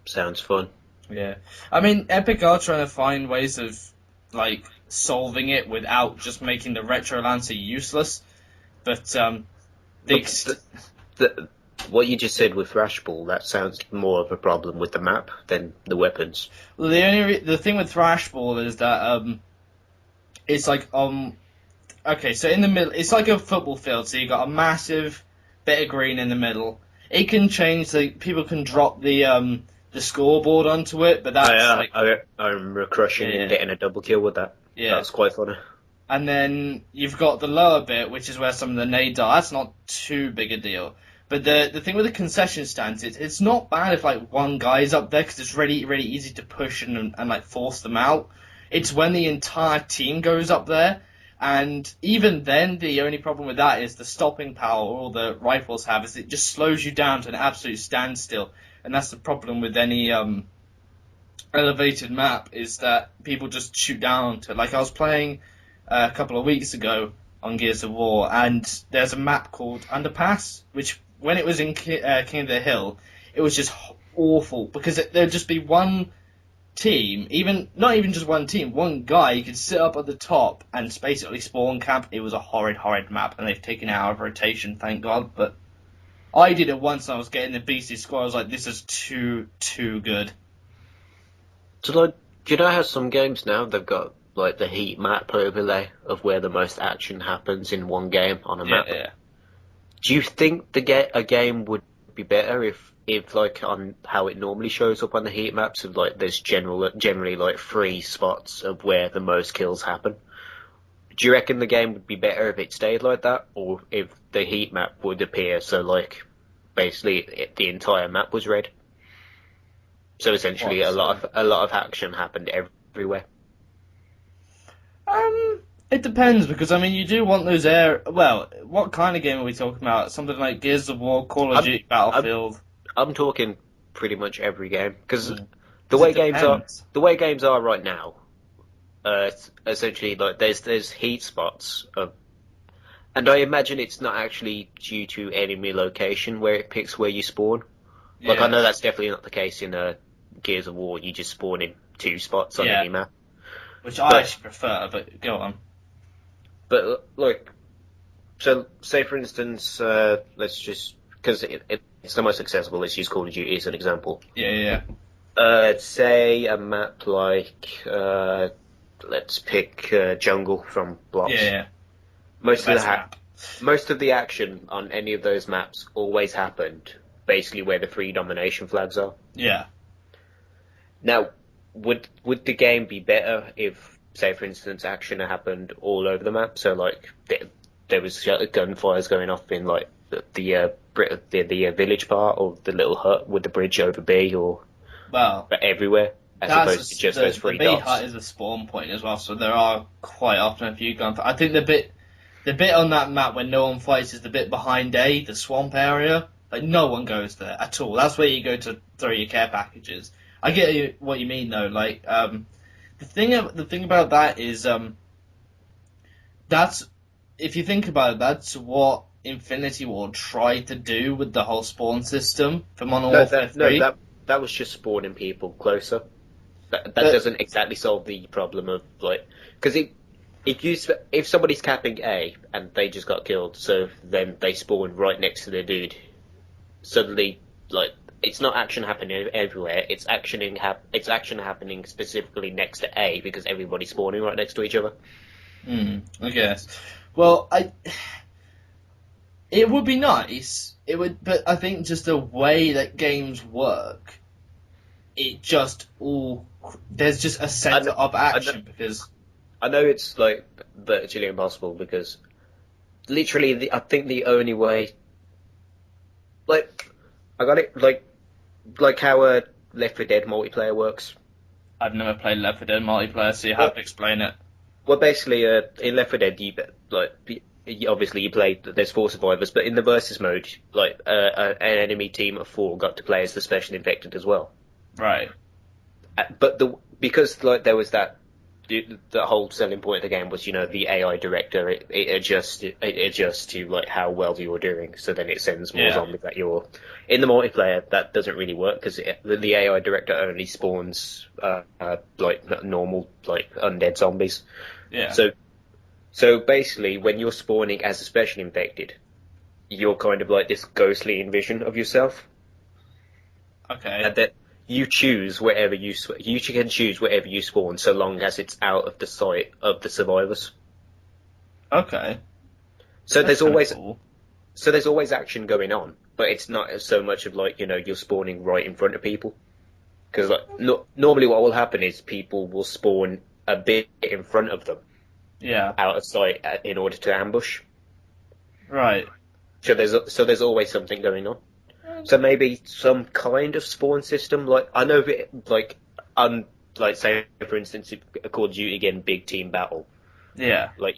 [SPEAKER 2] Sounds fun.
[SPEAKER 1] Yeah. I mean, Epic are trying to find ways of, like, solving it without just making the Retro Lancer useless, but,
[SPEAKER 2] what you just said with Thrashball, that sounds more of a problem with the map than the weapons.
[SPEAKER 1] Well, the thing with Thrashball is that, it's like, okay, so in the middle, it's like a football field, so you got a massive bit of green in the middle. It can change, so people can drop the scoreboard onto it, but that's
[SPEAKER 2] I remember crushing and getting a double kill with that.
[SPEAKER 1] Yeah.
[SPEAKER 2] That's quite funny.
[SPEAKER 1] And then you've got the lower bit, which is where some of the nades are. That's not too big a deal. But the thing with the concession stands, it's not bad if like one guy's up there, because it's really, really easy to push and like force them out. It's when the entire team goes up there, and even then, the only problem with that is the stopping power all the rifles have is it just slows you down to an absolute standstill. And that's the problem with any elevated map, is that people just shoot down onto it. Like I was playing a couple of weeks ago on Gears of War, and there's a map called Underpass, which when it was in King of the Hill, it was just awful because there'd just be one team, even not even just one team, one guy who could sit up at the top and basically spawn camp. It was a horrid map, and they've taken it out of rotation, thank God. But I did it once, and I was getting the beastly score. I was like, this is too good.
[SPEAKER 2] So, like, do you know how some games now they've got like the heat map overlay of where the most action happens in one game on a map?
[SPEAKER 1] Yeah.
[SPEAKER 2] Do you think a game would be better if like on how it normally shows up on the heat maps of like there's generally like 3 spots of where the most kills happen? Do you reckon the game would be better if it stayed like that, or if the heat map would appear so like basically the entire map was red? So essentially, a lot of action happened everywhere.
[SPEAKER 1] It depends because I mean you do want those air. Well, what kind of game are we talking about? Something like Gears of War, Call of Duty, Battlefield.
[SPEAKER 2] I'm talking pretty much every game because the way games are right now, essentially like there's heat spots and I imagine it's not actually due to enemy location where it picks where you spawn. Like I know that's definitely not the case in Gears of War. You just spawn in 2 spots on any map,
[SPEAKER 1] which I actually prefer. But go on.
[SPEAKER 2] But like, so say for instance, let's just because it's the most accessible. Let's use Call of Duty as an example.
[SPEAKER 1] Yeah.
[SPEAKER 2] Say a map like let's pick Jungle from Blocks.
[SPEAKER 1] Yeah.
[SPEAKER 2] Most of the action on any of those maps always happened basically where the 3 domination flags are.
[SPEAKER 1] Yeah.
[SPEAKER 2] Now, would the game be better if, say, for instance, action happened all over the map? So, like, there was gunfires going off in like the village part or the little hut with the bridge over B, or but everywhere, as opposed to just those 3 dots.
[SPEAKER 1] The B hut is a spawn point as well, so there are quite often a few gunfires. I think the bit on that map where no one fights is the bit behind A, the swamp area. Like, no one goes there at all. That's where you go to throw your care packages. I get what you mean, though. Like, the thing about that is, that's, if you think about it, that's what Infinity Ward tried to do with the whole spawn system for Modern Warfare 3.
[SPEAKER 2] No, that was just spawning people closer. That doesn't exactly solve the problem of, like, because if somebody's capping A and they just got killed, so then they spawn right next to their dude, suddenly, like, it's not action happening everywhere. It's action happening specifically next to A because everybody's spawning right next to each other.
[SPEAKER 1] I guess. Well, it would be nice. It would, but I think just the way that games work, there's just a center of action because.
[SPEAKER 2] I know it's like virtually impossible because literally I think the only way, like, I got it like how Left 4 Dead multiplayer works.
[SPEAKER 1] I've never played Left 4 Dead multiplayer, so you have to explain it.
[SPEAKER 2] Well, basically, in Left 4 Dead, obviously you play. There's 4 survivors, but in the versus mode, like an enemy team of 4 got to play as the special infected as well.
[SPEAKER 1] Right.
[SPEAKER 2] But because like there was that. The whole selling point of the game was, the AI director. It adjusts to like how well you're doing, so then it sends more zombies at you. In the multiplayer, that doesn't really work because the AI director only spawns like normal like undead zombies.
[SPEAKER 1] Yeah.
[SPEAKER 2] So basically, when you're spawning as a special infected, you're kind of like this ghostly envision of yourself.
[SPEAKER 1] Okay.
[SPEAKER 2] And that. You choose wherever you can choose wherever you spawn, so long as it's out of the sight of the survivors.
[SPEAKER 1] Okay.
[SPEAKER 2] So there's always action going on, but it's not so much of like you're spawning right in front of people, because like normally what will happen is people will spawn a bit in front of them, out of sight in order to ambush.
[SPEAKER 1] Right.
[SPEAKER 2] So there's always something going on. So maybe some kind of spawn system, like I know, like say for instance, Call of Duty again, big team battle.
[SPEAKER 1] Yeah.
[SPEAKER 2] Like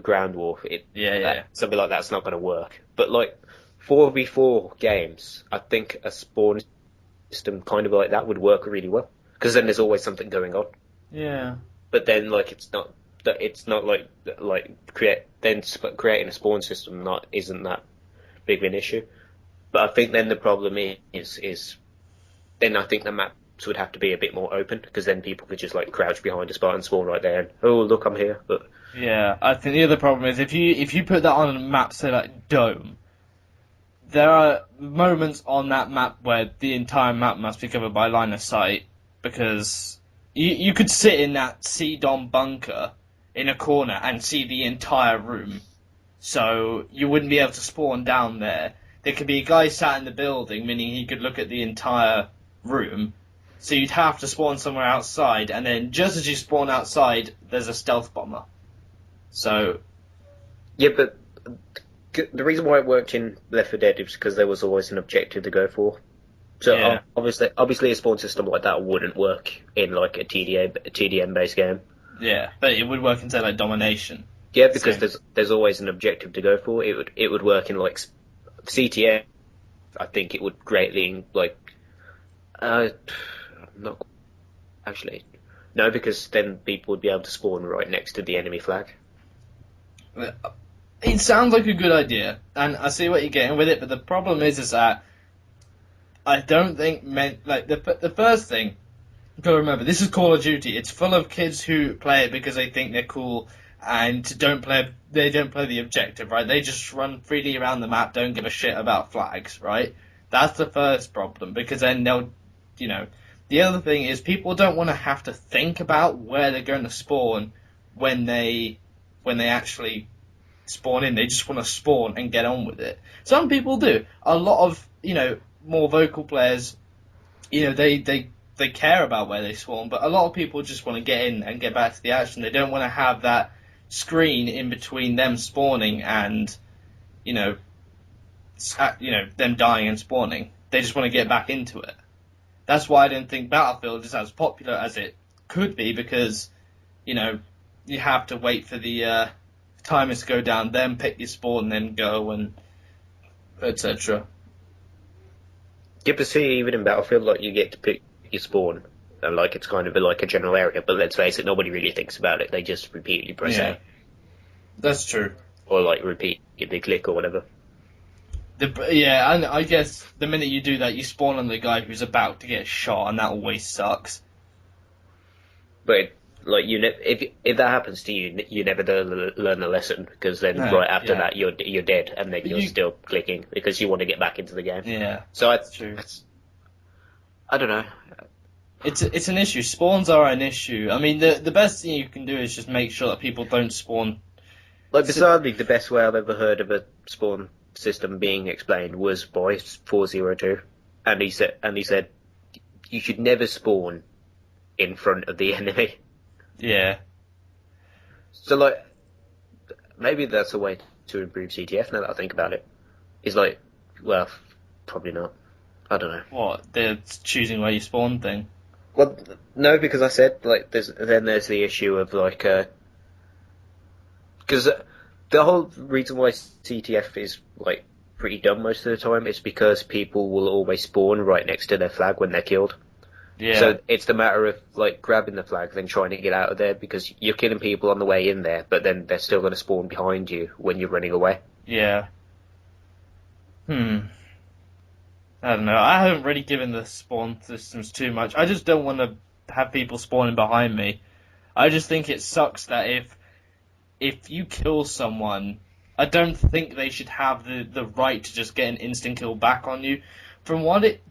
[SPEAKER 2] ground war. Something like that's not going to work. But like 4v4 games, I think a spawn system kind of like that would work really well because then there's always something going on.
[SPEAKER 1] Yeah.
[SPEAKER 2] But then like it's not creating a spawn system isn't that big of an issue. But I think then the problem is then I think the maps would have to be a bit more open, because then people could just like crouch behind a spot and spawn right there and, oh look, I'm here. But
[SPEAKER 1] Yeah, I think the other problem is if you put that on a map, say like Dome, there are moments on that map where the entire map must be covered by line of sight, because you could sit in that C-Dom bunker in a corner and see the entire room. So you wouldn't be able to spawn down there. There could be a guy sat in the building, meaning he could look at the entire room. So you'd have to spawn somewhere outside, and then just as you spawn outside, there's a stealth bomber. So
[SPEAKER 2] yeah, but the reason why it worked in Left 4 Dead is because there was always an objective to go for. So
[SPEAKER 1] Yeah.
[SPEAKER 2] obviously a spawn system like that wouldn't work in like a TDM based game.
[SPEAKER 1] yeah, but it would work in say like Domination.
[SPEAKER 2] Yeah, because
[SPEAKER 1] Same.
[SPEAKER 2] there's always an objective to go for. It would work in like CTM. I think it would greatly like. Not actually, no, because then people would be able to spawn right next to the enemy flag.
[SPEAKER 1] It sounds like a good idea, and I see what you're getting with it. But the problem is that I don't think the first thing. You've got to remember, this is Call of Duty. It's full of kids who play it because they think they're cool and they don't play the objective, right? They just run freely around the map, don't give a shit about flags, right? That's the first problem, because then they'll, the other thing is people don't want to have to think about where they're going to spawn when they actually spawn in. They just want to spawn and get on with it. Some people do. A lot of, more vocal players, they care about where they spawn, but a lot of people just want to get in and get back to the action. They don't want to have that screen in between them spawning and, them dying and spawning. They just want to get back into it. That's why I don't think Battlefield is as popular as it could be, because, you have to wait for the timers to go down, then pick your spawn, then go, and etc.
[SPEAKER 2] Yeah, but see, even in Battlefield, like you get to pick your spawn, and like it's kind of like a general area. But let's face it, nobody really thinks about it. They just repeatedly press A,
[SPEAKER 1] That's true.
[SPEAKER 2] or like repeatedly click or whatever.
[SPEAKER 1] And I guess the minute you do that, you spawn on the guy who's about to get shot, and that always sucks.
[SPEAKER 2] But like if that happens to you, you never learn the lesson, because then right after that you're dead, and then you're still clicking because you want to get back into the game.
[SPEAKER 1] Yeah,
[SPEAKER 2] So
[SPEAKER 1] that's true.
[SPEAKER 2] I don't know.
[SPEAKER 1] It's an issue. Spawns are an issue. I mean, the best thing you can do is just make sure that people don't spawn.
[SPEAKER 2] Like bizarrely, the best way I've ever heard of a spawn system being explained was by 402, and he said you should never spawn in front of the enemy.
[SPEAKER 1] Yeah.
[SPEAKER 2] So like maybe that's a way to improve CTF. Now that I think about it, is like, well, probably not. I don't know.
[SPEAKER 1] What, the choosing where you spawn thing?
[SPEAKER 2] Well, no, because I said like there's the issue of like because the whole reason why CTF is like pretty dumb most of the time is because people will always spawn right next to their flag when they're killed.
[SPEAKER 1] Yeah.
[SPEAKER 2] So it's the matter of like grabbing the flag, then trying to get out of there, because you're killing people on the way in there, but then they're still going to spawn behind you when you're running away.
[SPEAKER 1] Yeah. I don't know. I haven't really given the spawn systems too much. I just don't want to have people spawning behind me. I just think it sucks that if you kill someone, I don't think they should have the right to just get an instant kill back on you. From what it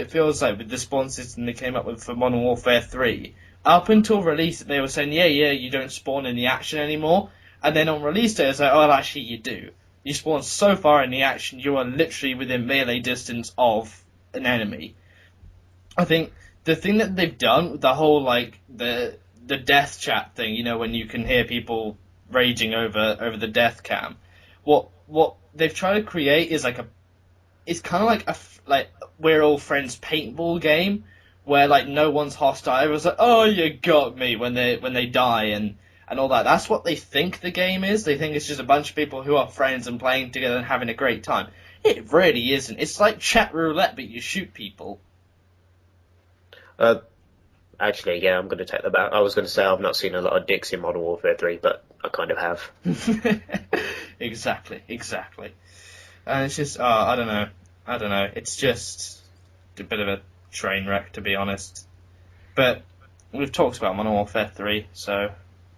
[SPEAKER 1] feels like with the spawn system they came up with for Modern Warfare 3, up until release they were saying, yeah, you don't spawn in the action anymore. And then on release day it's like, oh, actually you do. You spawn so far in the action, you are literally within melee distance of an enemy. I think the thing that they've done with the whole, like, the death chat thing, when you can hear people raging over the death cam, what they've tried to create is it's kind of like We're All Friends paintball game, where like no one's hostile. Everyone's like, oh, you got me when they die and all that. That's what they think the game is. They think it's just a bunch of people who are friends and playing together and having a great time. It really isn't. It's like chat roulette, but you shoot people.
[SPEAKER 2] Actually, yeah, I'm going to take that back. I was going to say I've not seen a lot of dicks in Modern Warfare 3, but I kind of have.
[SPEAKER 1] Exactly. And it's just, I don't know. It's just a bit of a train wreck, to be honest. But we've talked about Modern Warfare 3, so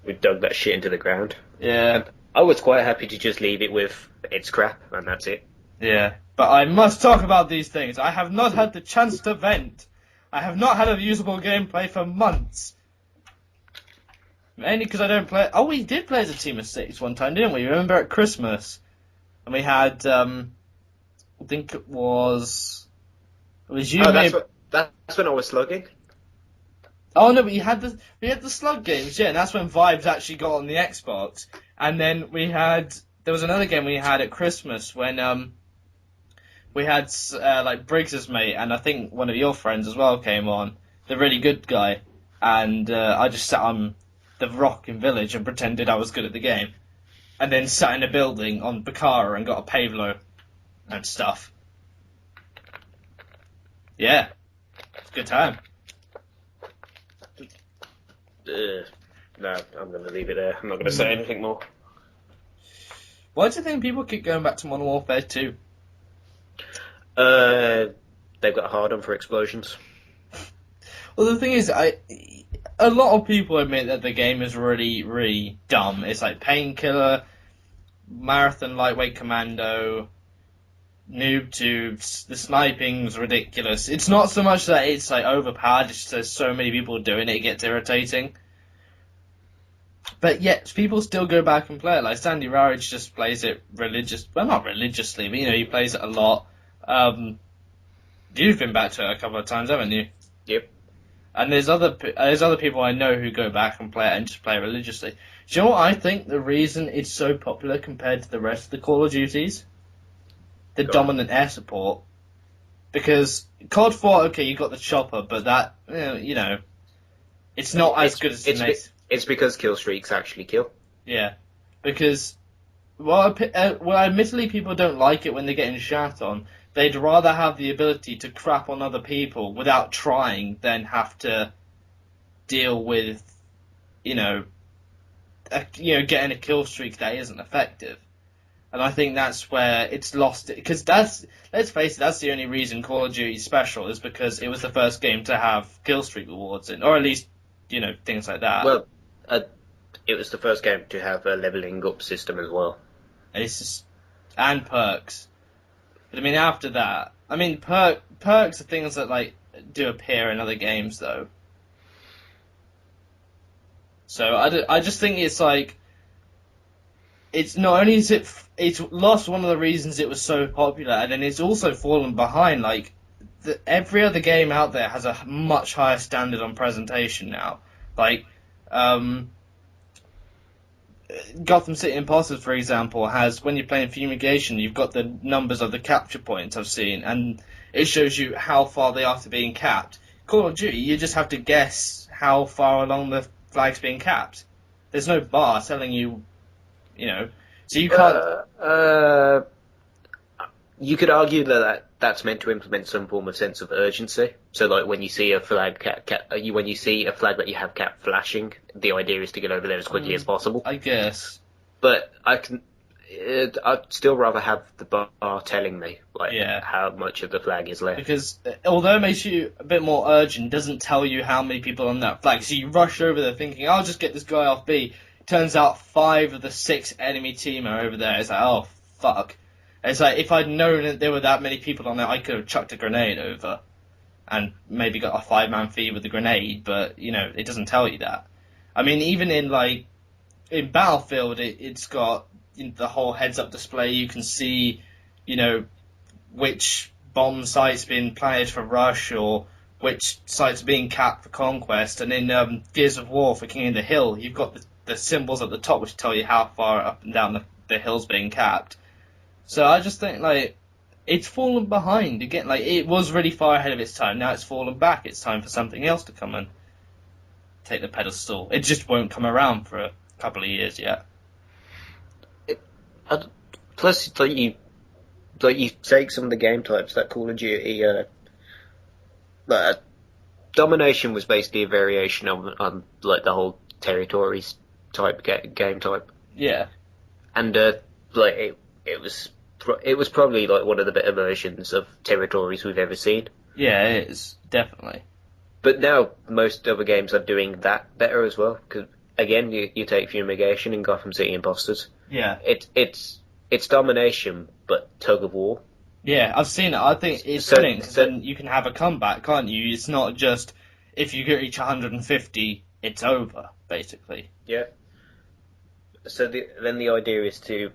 [SPEAKER 2] We dug that shit into the ground.
[SPEAKER 1] yeah,
[SPEAKER 2] And I was quite happy to just leave it with it's crap, and that's it.
[SPEAKER 1] yeah. But I must talk about these things. I have not had the chance to vent. I have not had a usable gameplay for months. Mainly because I don't play. Oh, we did play as a team of 6 one time, didn't we? Remember at Christmas, and we had. I think it was you.
[SPEAKER 2] Oh, that's when I was slugging.
[SPEAKER 1] Oh no, but we had the slug games, yeah, and that's when Vibes actually got on the Xbox. And then there was another game we had at Christmas when we had like Briggs's mate, and I think one of your friends as well came on, the really good guy, and I just sat on the rock in Village and pretended I was good at the game, and then sat in a building on Bakara and got a Pavlo and stuff. Yeah, it's a good time.
[SPEAKER 2] No, I'm going to leave it there. I'm not going to say anything more.
[SPEAKER 1] Why do you think people keep going back to Modern Warfare 2?
[SPEAKER 2] They've got hard on for explosions.
[SPEAKER 1] Well, the thing is, a lot of people admit that the game is really, really dumb. It's like Painkiller, Marathon Lightweight Commando, Noob Tubes, the sniping's ridiculous. It's not so much that it's like overpowered, it's just there's so many people doing it gets irritating. But yet, people still go back and play it. Like, Sandy Rarridge just plays it not religiously, but, he plays it a lot. You've been back to it a couple of times, haven't you?
[SPEAKER 2] Yep.
[SPEAKER 1] And there's other people I know who go back and play it and just play it religiously. Do you know what I think the reason it's so popular compared to the rest of the Call of Duties? The dominant air support. Because COD 4, okay, you got the chopper, but that, it's not as good as the next.
[SPEAKER 2] It's because kill streaks actually kill.
[SPEAKER 1] Yeah, because well, admittedly, people don't like it when they're getting shat on. They'd rather have the ability to crap on other people without trying than have to deal with, getting a kill streak that isn't effective. And I think that's where it's lost. Because let's face it, that's the only reason Call of Duty is special is because it was the first game to have kill streak rewards in, or at least, things like that.
[SPEAKER 2] Well, it was the first game to have a leveling up system as well.
[SPEAKER 1] And perks. But after that, perks are things that do appear in other games though. So I just think it's not only is it's lost one of the reasons it was so popular, and then it's also fallen behind. Every other game out there has a much higher standard on presentation now. Gotham City Imposters, for example, has, when you're playing Fumigation, you've got the numbers of the capture points I've seen, and it shows you how far they are to being capped. Call of Duty, you just have to guess how far along the flag's being capped. There's no bar telling you, so you can't...
[SPEAKER 2] You could argue that's meant to implement some form of sense of urgency. So, when you see a flag when you see a flag that you have capped flashing, the idea is to get over there as quickly as possible.
[SPEAKER 1] I guess.
[SPEAKER 2] But I'd still rather have the bar telling me how much of the flag is left.
[SPEAKER 1] Because although it makes you a bit more urgent, it doesn't tell you how many people are on that flag. So you rush over there thinking, I'll just get this guy off B. Turns out 5 of the 6 enemy team are over there. It's like, oh, fuck. It's like, if I'd known that there were that many people on there, I could have chucked a grenade over and maybe got a 5-man feed with the grenade, but, it doesn't tell you that. Even in Battlefield, it's got the whole heads-up display. You can see, which bomb site's been planted for Rush or which sites are being capped for Conquest. And in Gears of War for King of the Hill, you've got the symbols at the top which tell you how far up and down the hill's being capped. So I just think, it's fallen behind again. It was really far ahead of its time. Now it's fallen back. It's time for something else to come and take the pedestal. It just won't come around for a couple of years yet.
[SPEAKER 2] Plus, you take some of the game types that Call of Duty, Domination was basically a variation on the whole territories type game type.
[SPEAKER 1] Yeah.
[SPEAKER 2] And it was probably one of the better versions of territories we've ever seen.
[SPEAKER 1] Yeah, it is definitely.
[SPEAKER 2] But now most other games are doing that better as well. Because again, you take Fumigation and Gotham City Imposters.
[SPEAKER 1] Yeah,
[SPEAKER 2] It's domination, but tug of war.
[SPEAKER 1] yeah, I've seen it. I think it's brilliant because then you can have a comeback, can't you? It's not just if you reach 150, it's over, basically.
[SPEAKER 2] Yeah. So then the idea is to,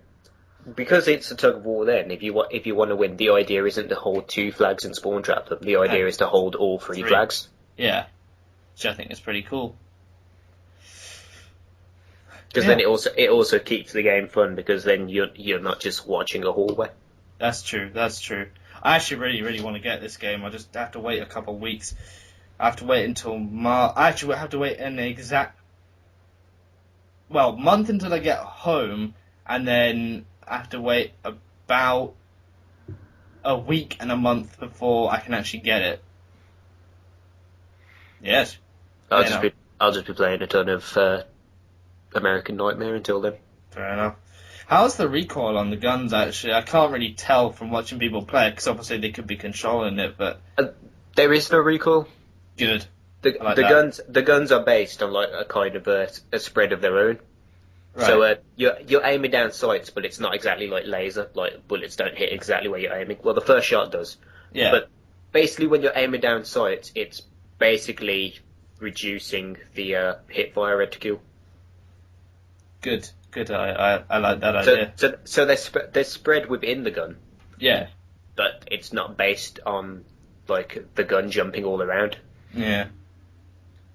[SPEAKER 2] because it's a tug of war. Then if you want to win, the idea isn't to hold 2 flags and spawn trap them. The idea is to hold all 3 flags.
[SPEAKER 1] Yeah, which I think is pretty cool.
[SPEAKER 2] Because then it also keeps the game fun, because then you're not just watching a hallway.
[SPEAKER 1] That's true. That's true. I actually really, really want to get this game. I just have to wait a couple of weeks. I have to wait until March. Actually, I have to wait an exact month until I get home, and then I have to wait about a week and a month before I can actually get it. Yes.
[SPEAKER 2] I'll just be playing a ton of American Nightmare until then.
[SPEAKER 1] Fair enough. How's the recoil on the guns, actually? I can't really tell from watching people play, because obviously they could be controlling it, but...
[SPEAKER 2] There is no recoil.
[SPEAKER 1] Good.
[SPEAKER 2] The guns are based on like a kind of a spread of their own. Right. So you're aiming down sights, but it's not exactly like laser. Like bullets don't hit exactly where you're aiming. Well, the first shot does.
[SPEAKER 1] Yeah.
[SPEAKER 2] But basically, when you're aiming down sights, it's basically reducing the hip fire reticule.
[SPEAKER 1] Good. I like that idea.
[SPEAKER 2] So they're spread within the gun.
[SPEAKER 1] Yeah.
[SPEAKER 2] But it's not based on like the gun jumping all around.
[SPEAKER 1] Yeah.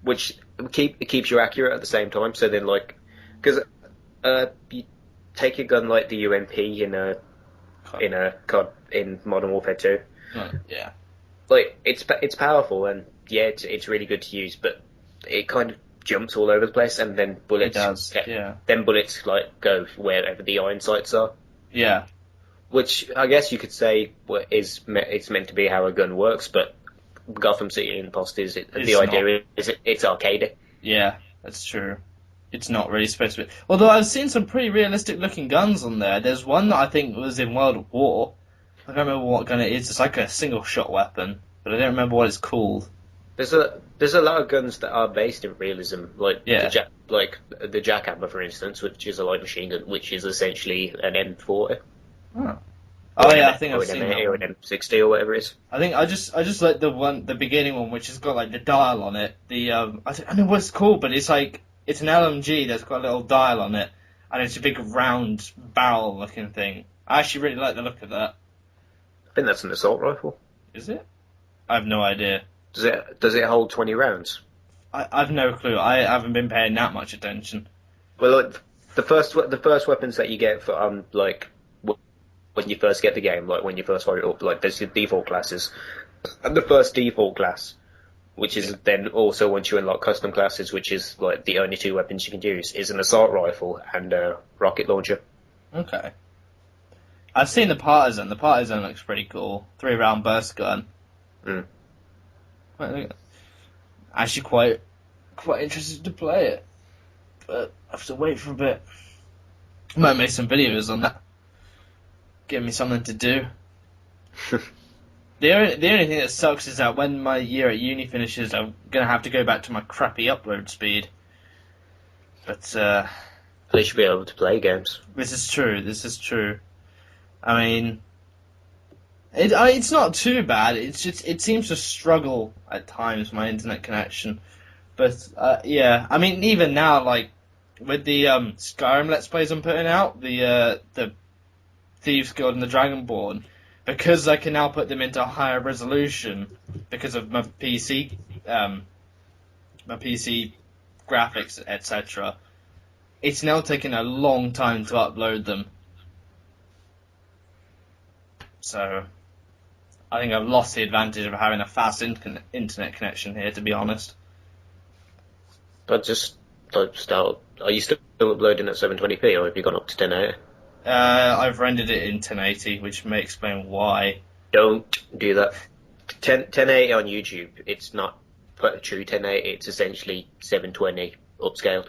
[SPEAKER 2] Which it keeps you accurate at the same time. So then, like, because you take a gun like the UMP in Modern Warfare 2.
[SPEAKER 1] Yeah.
[SPEAKER 2] Like it's powerful, and yeah, it's really good to use, but it kind of jumps all over the place, and then bullets.
[SPEAKER 1] It does. Yeah.
[SPEAKER 2] Then bullets like go wherever the iron sights are.
[SPEAKER 1] Yeah.
[SPEAKER 2] Which I guess you could say it's meant to be how a gun works, but Gotham City Imposters, the idea is it's arcade.
[SPEAKER 1] Yeah, that's true. It's not really supposed to be. Although I've seen some pretty realistic looking guns on there. There's one that I think was in World of War. I can't remember what gun it is. It's like a single shot weapon, but I don't remember what it's called.
[SPEAKER 2] There's a lot of guns that are based in realism, like the Jackhammer, for instance, which is a light machine gun, which is essentially an M40.
[SPEAKER 1] Oh yeah, I think I've seen that.
[SPEAKER 2] Or an M60 or whatever it is.
[SPEAKER 1] I think I just like the beginning one, which has got like the dial on it. I don't know what it's called, but it's like it's an LMG that's got a little dial on it, and it's a big round barrel looking thing. I actually really like the look of that.
[SPEAKER 2] I think that's an assault rifle.
[SPEAKER 1] Is it? I have no idea.
[SPEAKER 2] Does it hold 20 rounds?
[SPEAKER 1] I've no clue. I haven't been paying that much attention.
[SPEAKER 2] Well, like, the first weapons that you get for like when you first get the game, like when you first fire it up, like there's your default classes, and the first default class, which is then also once you unlock custom classes, which is like the only 2 weapons you can use, is an assault rifle and a rocket launcher.
[SPEAKER 1] Okay. I've seen the Partisan. The Partisan looks pretty cool. 3-round burst gun.
[SPEAKER 2] Mm.
[SPEAKER 1] Actually, quite interested to play it, but I have to wait for a bit. I might make some videos on that. Give me something to do. The only thing that sucks is that when my year at uni finishes, I'm gonna have to go back to my crappy upload speed. But
[SPEAKER 2] at least you'll be able to play games.
[SPEAKER 1] This is true. I mean, it's not too bad. It's just it seems to struggle at times, my internet connection. But yeah, I mean, even now, like with the Skyrim Let's Plays I'm putting out, the Thieves Guild and the Dragonborn, because I can now put them into higher resolution because of my PC graphics, etc. It's now taking a long time to upload them. So, I think I've lost the advantage of having a fast internet connection here, to be honest.
[SPEAKER 2] But just start. Are you still uploading at 720p, or have you gone up to 1080?
[SPEAKER 1] I've rendered it in 1080, which may explain why.
[SPEAKER 2] Don't do that. 1080 on YouTube, it's not true 1080, it's essentially 720 upscaled.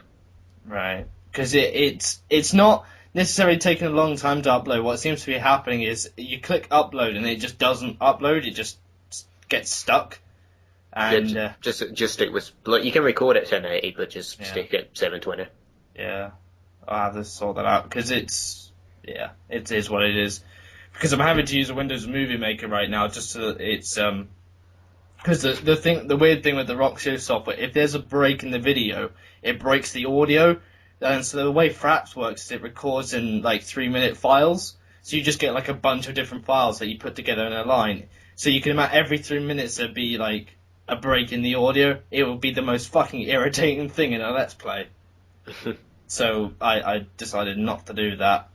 [SPEAKER 1] Right. Because it's not necessarily taking a long time to upload. What seems to be happening is you click upload and it just doesn't upload, it just gets stuck. And
[SPEAKER 2] just stick with, like, you can record at 1080, but just stick at 720.
[SPEAKER 1] Yeah, I'll have to sort that out because it is what it is. Because I'm having to use a Windows Movie Maker right now, just so that it's because the weird thing with the Roxio software, if there's a break in the video, it breaks the audio, and so the way Fraps works is it records in like 3-minute files, so you just get like a bunch of different files that you put together in a line. So you can imagine every 3 minutes there'd be like a break in the audio. It would be the most fucking irritating thing in a Let's Play. So I decided not to do that.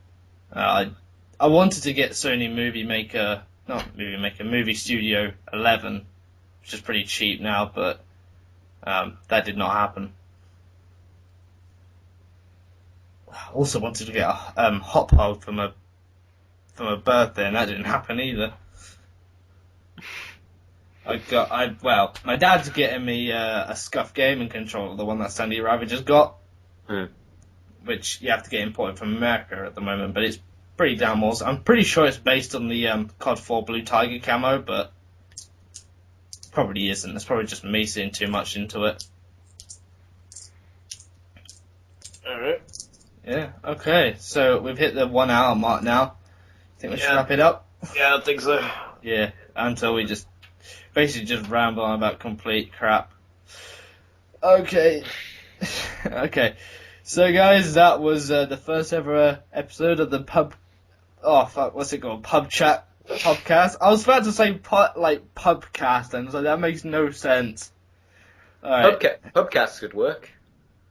[SPEAKER 1] I wanted to get Sony Movie Studio 11, which is pretty cheap now, but that did not happen. I also wanted to get a hot pod for my birthday, and that didn't happen either. My dad's getting me a Scuf gaming controller, the one that Sandy Ravage has got, which you have to get imported from America at the moment, but it's pretty damn awesome. I'm pretty sure it's based on the COD 4 Blue Tiger camo, but probably isn't. It's probably just me seeing too much into it.
[SPEAKER 2] Alright.
[SPEAKER 1] Yeah, okay, so we've hit the 1 hour mark now. Think we should wrap it up?
[SPEAKER 2] Yeah, I think so.
[SPEAKER 1] Yeah, until we just ramble on about complete crap. Okay. Okay. So guys, that was the first ever episode of the what's it called? Pub Chat podcast. I was about to say pubcast, and I was like, that makes no sense. Alright.
[SPEAKER 2] Pubcasts could work.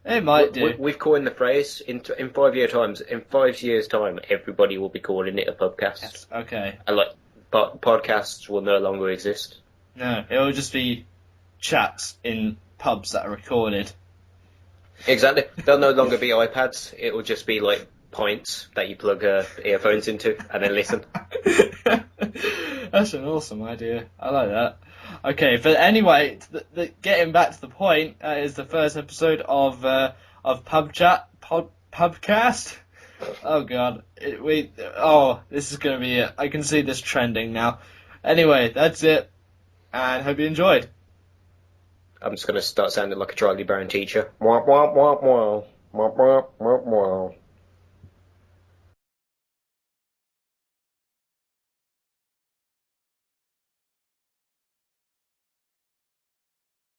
[SPEAKER 1] It might do.
[SPEAKER 2] We've coined the phrase in 5 years' time, everybody will be calling it a pubcast.
[SPEAKER 1] Yes, okay.
[SPEAKER 2] And podcasts will no longer exist.
[SPEAKER 1] No, it will just be chats in pubs that are recorded.
[SPEAKER 2] Exactly. There'll no longer be iPads. It will just be like points that you plug earphones into and then listen.
[SPEAKER 1] That's an awesome idea. I like that. Okay, but anyway, getting back to the point, is the first episode of Pub Chat Pubcast. Oh god, this is gonna be it. I can see this trending now. Anyway, that's it, and hope you enjoyed.
[SPEAKER 2] I'm just gonna start sounding like a Charlie Brown teacher. Wah, wah, wah, wah. Wah, wah, wah, wah.